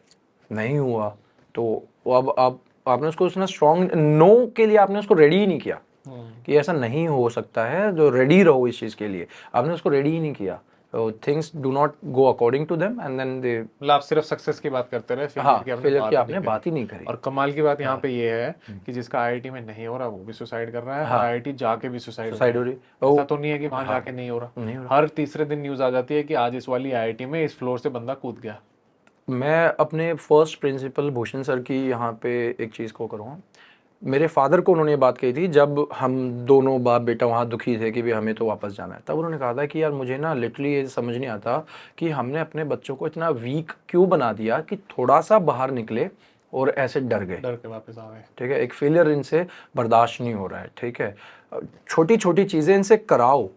नहीं हुआ, तो अब आपने उसको उतना स्ट्रांग नो के लिए आपने उसको रेडी ही नहीं किया कि ऐसा नहीं हो सकता है, जो रेडी रहो इस चीज़ के लिए, आपने उसको रेडी ही नहीं किया। Things do not go according to them and then they, मतलब आप सिर्फ सक्सेस की बात करते रहे, फेलियर की आपने बात ही नहीं करी। और कमाल की बात यहाँ पे ये है कि जिसका आईआईटी में नहीं हो रहा वो भी सुसाइड कर रहा है, आईआईटी जाके भी सुसाइड हो रही, ऐसा तो नहीं है कि वहां जाके नहीं हो रहा, हर तीसरे दिन न्यूज आ जाती है कि आज इस वाली आईआईटी में इस फ्लोर से बंदा कूद गया। मैं अपने फर्स्ट प्रिंसिपल भूषण सर की यहाँ पे एक चीज़ को करूँगा, मेरे फादर को उन्होंने ये बात कही थी जब हम दोनों बाप बेटा वहाँ दुखी थे कि भी हमें तो वापस जाना है, तब उन्होंने कहा था कि यार मुझे ना लिटरली ये समझ नहीं आता कि हमने अपने बच्चों को इतना वीक क्यों बना दिया कि थोड़ा सा बाहर निकले और ऐसे डर के वापस आ गए, ठीक है, एक फेलियर इनसे बर्दाश्त नहीं हो रहा है, ठीक है, छोटी छोटी चीज़ें इनसे कराओ,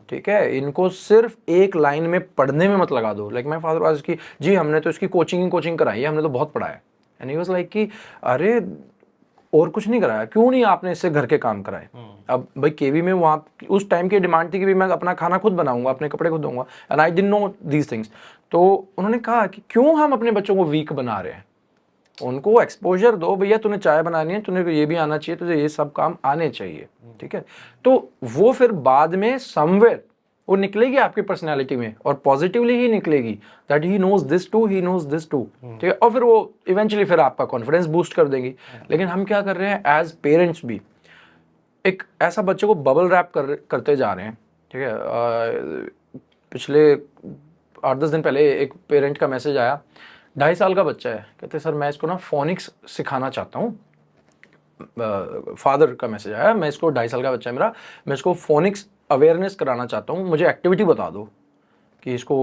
ठीक है, इनको सिर्फ एक लाइन में पढ़ने में मत लगा दो। लाइक माय फादर वाज की जी हमने तो इसकी कोचिंग कराई है, हमने तो बहुत पढ़ाया, एंड ही वाज लाइक कि अरे और कुछ नहीं कराया, क्यों नहीं आपने इससे घर के काम कराए। अब भाई केवी में वहाँ उस टाइम की डिमांड थी कि मैं अपना खाना खुद बनाऊंगा, अपने कपड़े खुद दूंगा, and I didn't know these things. तो उन्होंने कहा कि क्यों हम अपने बच्चों को वीक बना रहे हैं, उनको एक्सपोजर दो, भैया तूने चाय बनानी है, तूने ये भी आना चाहिए, तुझे ये सब काम आने चाहिए, ठीक है, तो वो फिर बाद में समवेयर वो निकलेगी आपकी पर्सनैलिटी में और पॉजिटिवली ही निकलेगी, that he knows this too, he knows this too, ठीक है, और फिर वो इवेंचुअली फिर आपका कॉन्फिडेंस बूस्ट कर देंगी। लेकिन हम क्या कर रहे हैं एज पेरेंट्स भी, एक ऐसा बच्चे को बबल रैप करते जा रहे हैं, ठीक है। पिछले 8-10 दिन पहले एक पेरेंट का मैसेज आया, 2.5 साल का बच्चा है, कहते सर मैं इसको ना फोनिक्स सिखाना चाहता हूँ। फादर का मैसेज आया, मैं इसको 2.5 साल का बच्चा है मेरा, मैं इसको फोनिक्स अवेयरनेस कराना चाहता हूँ, मुझे एक्टिविटी बता दो कि इसको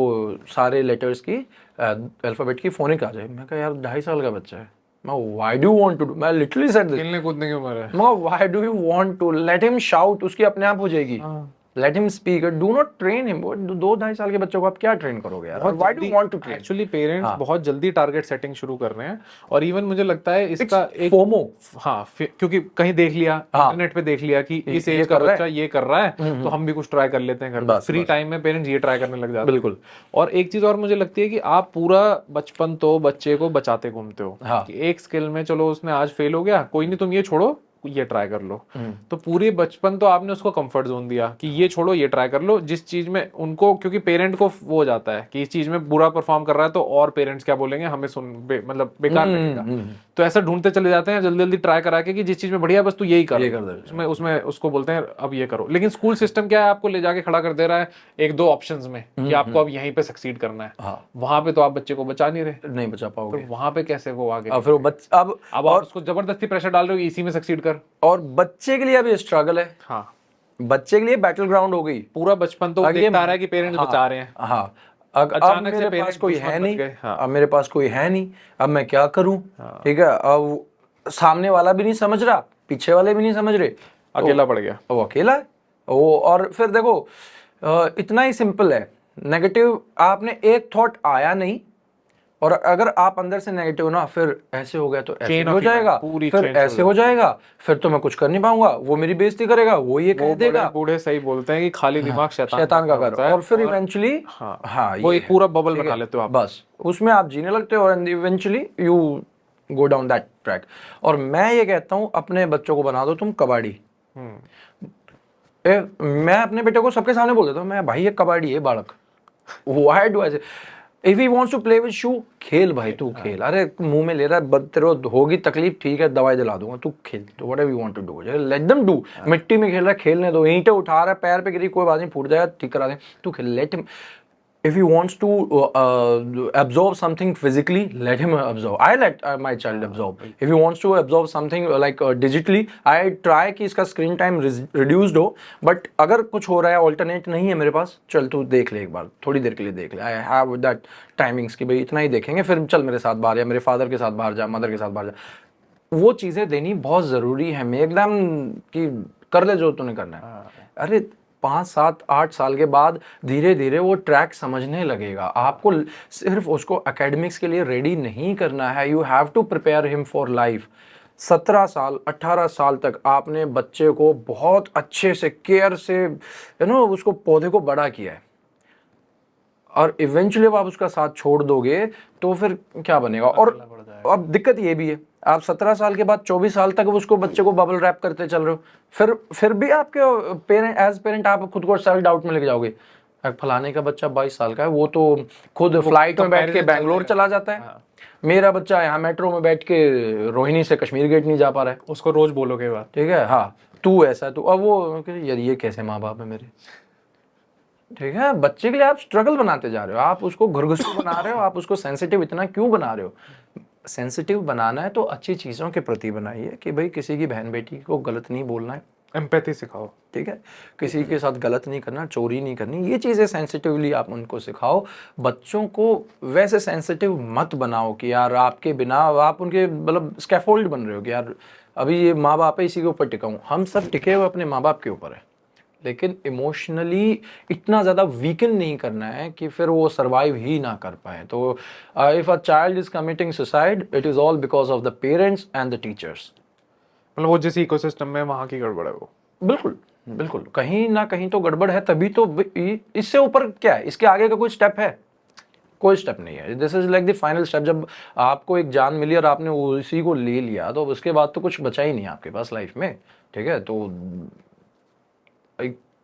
सारे लेटर्स की अल्फ़ाबेट की फोनिक आ जाए। मैं कहा यार 2.5 साल का बच्चा है, मैं why do want to do, मैं लिटरली सेड दिस, खेलने कूदने की उम्र है, मैं why do you want to, let him shout, उसकी अपने आप हो जाएगी, let him speak, do not train him. 2-2.5 साल के बच्चों को आप क्या ट्रेन करोगे यार, why do want to train. Actually parents बहुत जल्दी टारगेट सेटिंग शुरू कर रहे हैं, और इवन मुझे लगता है इसका एक फोमो, हाँ, क्योंकि कहीं देख लिया, इंटरनेट पे देख लिया कि इस एज का बच्चा ये कर रहा है, तो हम भी कुछ ट्राई कर लेते हैं घर में, फ्री टाइम में पेरेंट्स ये ट्राई करने लग जाते हैं। बिल्कुल। और एक चीज और मुझे लगती है कि आप पूरा बचपन तो बच्चे को बचाते घूमते हो, कि एक स्किल में चलो उसने आज फेल हो गया, कोई नहीं तुम ये छोड़ो ये ट्राई कर लो, तो पूरे बचपन तो आपने उसको कंफर्ट जोन दिया कि ये छोड़ो ये ट्राई कर लो, जिस चीज में उनको, क्योंकि पेरेंट को वो हो जाता है कि इस चीज में बुरा परफॉर्म कर रहा है तो और पेरेंट्स क्या बोलेंगे, हमें मतलब बेकार लगेगा, तो ऐसा ढूंढते चले जाते हैं जल्दी जल्दी ट्राई करा के कि जिस चीज में बढ़िया बस तू यही कर, उसमें उसको बोलते हैं अब ये करो। लेकिन स्कूल सिस्टम क्या है, आपको ले जाके खड़ा कर दे रहा है 1-2 ऑप्शंस में कि आपको अब यहीं पे सक्सीड करना है, वहां पे तो आप बच्चे को बचा नहीं रहे, नहीं बचा पाओगे, तो वहां पे कैसे वो आगे, फिर अब और उसको जबरदस्ती प्रेशर डाल रहे हो इसी में सक्सीड कर, और बच्चे के लिए अभी स्ट्रगल है। हाँ, बच्चे के लिए बैटल ग्राउंड हो गई, पूरा बचपन तो देखता रहा है कि पेरेंट्स बचा रहे हैं। हाँ, अब मेरे पास कोई है नहीं, अब मेरे पास कोई है नहीं, अब मैं क्या करूं, ठीक है, अब सामने वाला भी नहीं समझ रहा, पीछे वाले भी नहीं समझ रहे, अकेला पड़ गया, वो अकेला है वो। और फिर देखो इतना ही सिंपल है, नेगेटिव आपने एक थॉट आया नहीं, और अगर आप अंदर से नेगेटिव ना, फिर ऐसे हो गया तो ऐसे हो जाएगा, फिर ऐसे हो जाएगा, फिर तो मैं कुछ कर नहीं पाऊंगा, वो मेरी बेइज्जती करेगा, वो ये कह देगा, बूढ़े सही बोलते हैं कि खाली दिमाग शैतान का घर, और फिर इवेंचुअली वो एक पूरा बबल बना लेते हो आप, बस उसमें आप जीने लगते हो, और eventually you go down that track. और मैं ये कहता हूँ अपने बच्चों को बना दो तुम कबाड़ी। मैं अपने बेटे को सबके सामने बोल देता हूँ, मैं भाई ये कबाड़ी है बालक, why do I say if he wants to play with shoe, खेल भाई तू खेल। अरे मुंह में ले रहा है, तेरे को होगी तकलीफ, ठीक है दवाई दिला दूंगा, तू खेल, तो whatever you want to do, let them do. मिट्टी में खेल रहा है, खेलने दो। ईंटें उठा रहा है, पैर पे गिरी, कोई बात नहीं, फूट जाएगा, ठीक करा दे, तू खेल, let him. If he wants to absorb something physically, let him absorb. I let my child absorb. If he wants to absorb something like digitally, I try कि इसका screen time reduced हो, but अगर कुछ हो रहा है alternate नहीं है मेरे पास, चल तू देख ले एक बार, थोड़ी देर के लिए देख ले। I have that timings कि भाई इतना ही देखेंगे, फिर चल मेरे साथ बाहर, या मेरे फादर के साथ बाहर जा, मदर के साथ बाहर जा। वो चीज़ें देनी बहुत ज़रूरी है। मैं एकदम कि कर ले जो तूने करना है। अरे 5, 7, 8 साल के बाद धीरे धीरे वो ट्रैक समझने लगेगा। आपको सिर्फ उसको एकेडमिक्स के लिए रेडी नहीं करना है, you have to prepare him for life. 17 साल 18 साल तक आपने बच्चे को बहुत अच्छे से केयर से उसको पौधे को बड़ा किया है, और इवेंचुअली आप उसका साथ छोड़ दोगे तो फिर क्या बनेगा। और अब दिक्कत ये भी है, आप 17 साल के बाद 24 साल तक उसको बच्चे को बबल रैप करते चल रहे हो, फिर भी आपके पेरेंट एज पेरेंट आप खुद को सेल्फ डाउट में लेके जाओगे। फलाने का बच्चा 22 साल का है, वो तो खुद फ्लाइट में बैठ के बैंगलोर चला जाता है। मेरा बच्चा यहाँ मेट्रो में बैठ के रोहिणी से कश्मीर गेट नहीं जा पा रहा है। उसको रोज बोलोगे बात, ठीक है, हाँ तू ऐसा, तू अब वो यार ये कैसे माँ बाप है मेरे। ठीक है, बच्चे के लिए आप स्ट्रगल बनाते जा रहे हो, आप उसको घुरघुसू बना रहे हो, आप उसको सेंसिटिव इतना क्यों बना रहे हो। सेंसिटिव बनाना है तो अच्छी चीज़ों के प्रति बनाइए, कि भाई किसी की बहन बेटी को गलत नहीं बोलना है, एम्पैथी सिखाओ। ठीक है, किसी के साथ गलत नहीं करना, चोरी नहीं करनी, ये चीज़ें सेंसिटिवली आप उनको सिखाओ। बच्चों को वैसे सेंसिटिव मत बनाओ कि यार आपके बिना आप उनके मतलब स्कैफोल्ड बन रहे हो कि यार अभी ये माँ बाप है इसी के ऊपर टिका हूँ। हम सब टिके हुए अपने माँ बाप के ऊपर है, लेकिन इमोशनली इतना ज़्यादा वीकन नहीं करना है कि फिर वो सर्वाइव ही ना कर पाए। तो if a child is committing suicide, it is all because of the parents and the teachers. मतलब वो जिस इकोसिस्टम में वहाँ की गड़बड़ है वो। बिल्कुल बिल्कुल, कहीं ना कहीं तो गड़बड़ है, तभी तो इससे ऊपर क्या है, इसके आगे का कोई स्टेप है? कोई स्टेप नहीं है। This is like the final step. जब आपको एक जान मिली और आपने उसी को ले लिया, तो उसके बाद तो कुछ बचा ही नहीं आपके पास लाइफ में। ठीक है, तो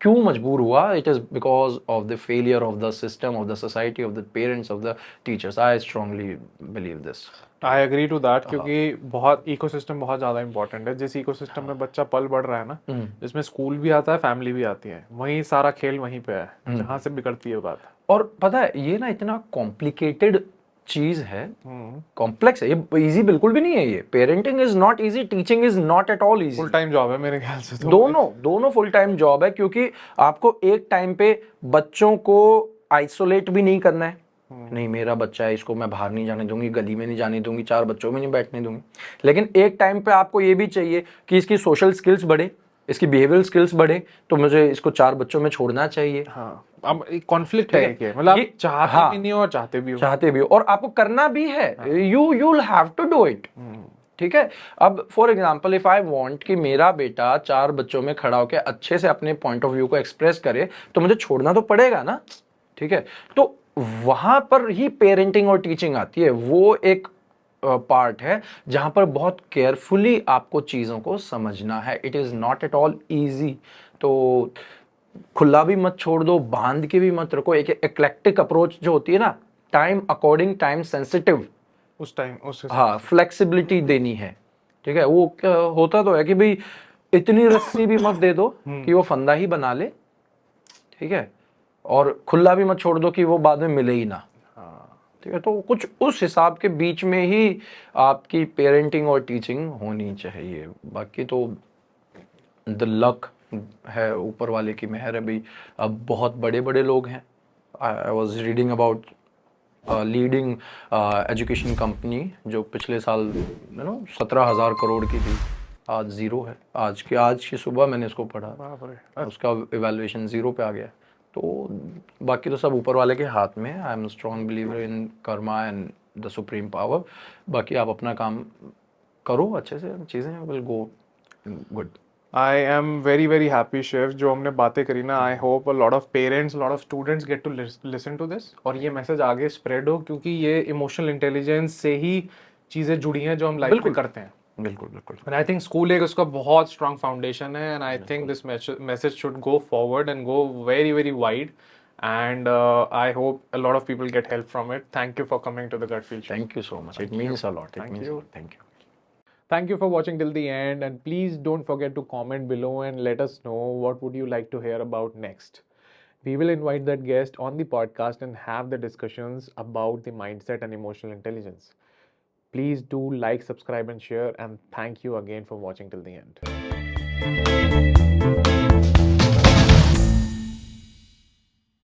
क्यों मजबूर हुआ? It is because of the failure of the system, of the society, of the parents, of the teachers. I strongly believe this. I agree to that, क्योंकि बहुत इकोसिस्टम बहुत ज़्यादा इंपॉर्टेंट है। जिस इकोसिस्टम में बच्चा पल बढ़ रहा है ना, जिसमें स्कूल भी आता है, फैमिली भी आती है, वहीं सारा खेल वहीं पे है, जहाँ से बिगड़ती है बात। और पता है ये ना इतना कॉम्प्लिकेटेड चीज है, कॉम्प्लेक्स है, ये इजी बिल्कुल भी नहीं है। ये parenting is not easy, teaching is not at all easy. Full time job है मेरे ख्याल से तो। दोनों फुल टाइम जॉब है, क्योंकि आपको एक टाइम पे बच्चों को आइसोलेट भी नहीं करना है। नहीं मेरा बच्चा है, इसको मैं बाहर नहीं जाने दूंगी, गली में नहीं जाने दूंगी, 4 बच्चों में नहीं बैठने दूंगी। लेकिन एक टाइम पे आपको ये भी चाहिए कि इसकी सोशल स्किल्स बढ़े, इसकी बिहेवियरल स्किल्स बढ़े, तो मुझे इसको 4 बच्चों में छोड़ना चाहिए। हाँ, अब एक कॉन्फ्लिक्ट है कि मतलब आप चाहते भी नहीं हो और चाहते भी हो, और आपको करना भी है। You will have to do it. ठीक है, अब for example if I want कि मेरा बेटा 4 बच्चों में खड़ा होकर अच्छे से अपने पॉइंट ऑफ व्यू को एक्सप्रेस करे, तो मुझे छोड़ना तो पड़ेगा ना। ठीक है, तो वहां पर ही पेरेंटिंग और टीचिंग आती है। वो एक पार्ट है जहां पर बहुत केयरफुली आपको चीज़ों को समझना है। It is not at all easy. तो खुला भी मत छोड़ दो, बांध के भी मत रखो। एक एक्लेक्टिक अप्रोच जो होती है ना, टाइम अकॉर्डिंग, टाइम सेंसिटिव, हाँ फ्लेक्सिबिलिटी देनी है। ठीक है, वो क्या होता तो है कि भाई इतनी रस्सी भी मत दे दो कि वो फंदा ही बना ले। ठीक है, और खुला भी मत छोड़ दो कि वो बाद में मिले ही ना। ठीक है, तो कुछ उस हिसाब के बीच में ही आपकी पेरेंटिंग और टीचिंग होनी चाहिए। बाकी तो द लक है, ऊपर वाले की मेहर है भाई। अब बहुत बड़े बड़े लोग हैं। I was reading about leading education company जो पिछले साल 17,000 करोड़ की थी, आज ज़ीरो है। आज की सुबह मैंने इसको पढ़ा, उसका इवैल्यूएशन 0 पे आ गया। तो बाकी तो सब ऊपर वाले के हाथ में है। I am strong believer in karma and the supreme power. बाकी आप अपना काम करो अच्छे से, चीज़ें will go good. I am very very happy Shiv, जो हमने बातें करी ना, I hope a lot of parents, lot of students get to listen to this, और ये मैसेज आगे स्प्रेड हो, क्योंकि ये इमोशनल इंटेलिजेंस से ही चीज़ें जुड़ी हैं जो हम लाइफ में करते हैं। बिल्कुल बिल्कुल। एंड आई थिंक स्कूल एक उसका बहुत स्ट्रॉन्ग फाउंडेशन है, and I think this message should go forward and go very very wide, and I hope a lot of people get help from it. Thank you for coming to the Gut Feel Show. Thank you so much. It means a lot. It Thank means you. a lot. Thank you. Thank you for watching till the end, and please don't forget to comment below and let us know what would you like to hear about next. We will invite that guest on the podcast and have the discussions about the mindset and emotional intelligence. Please do like, subscribe, and share, and thank you again for watching till the end.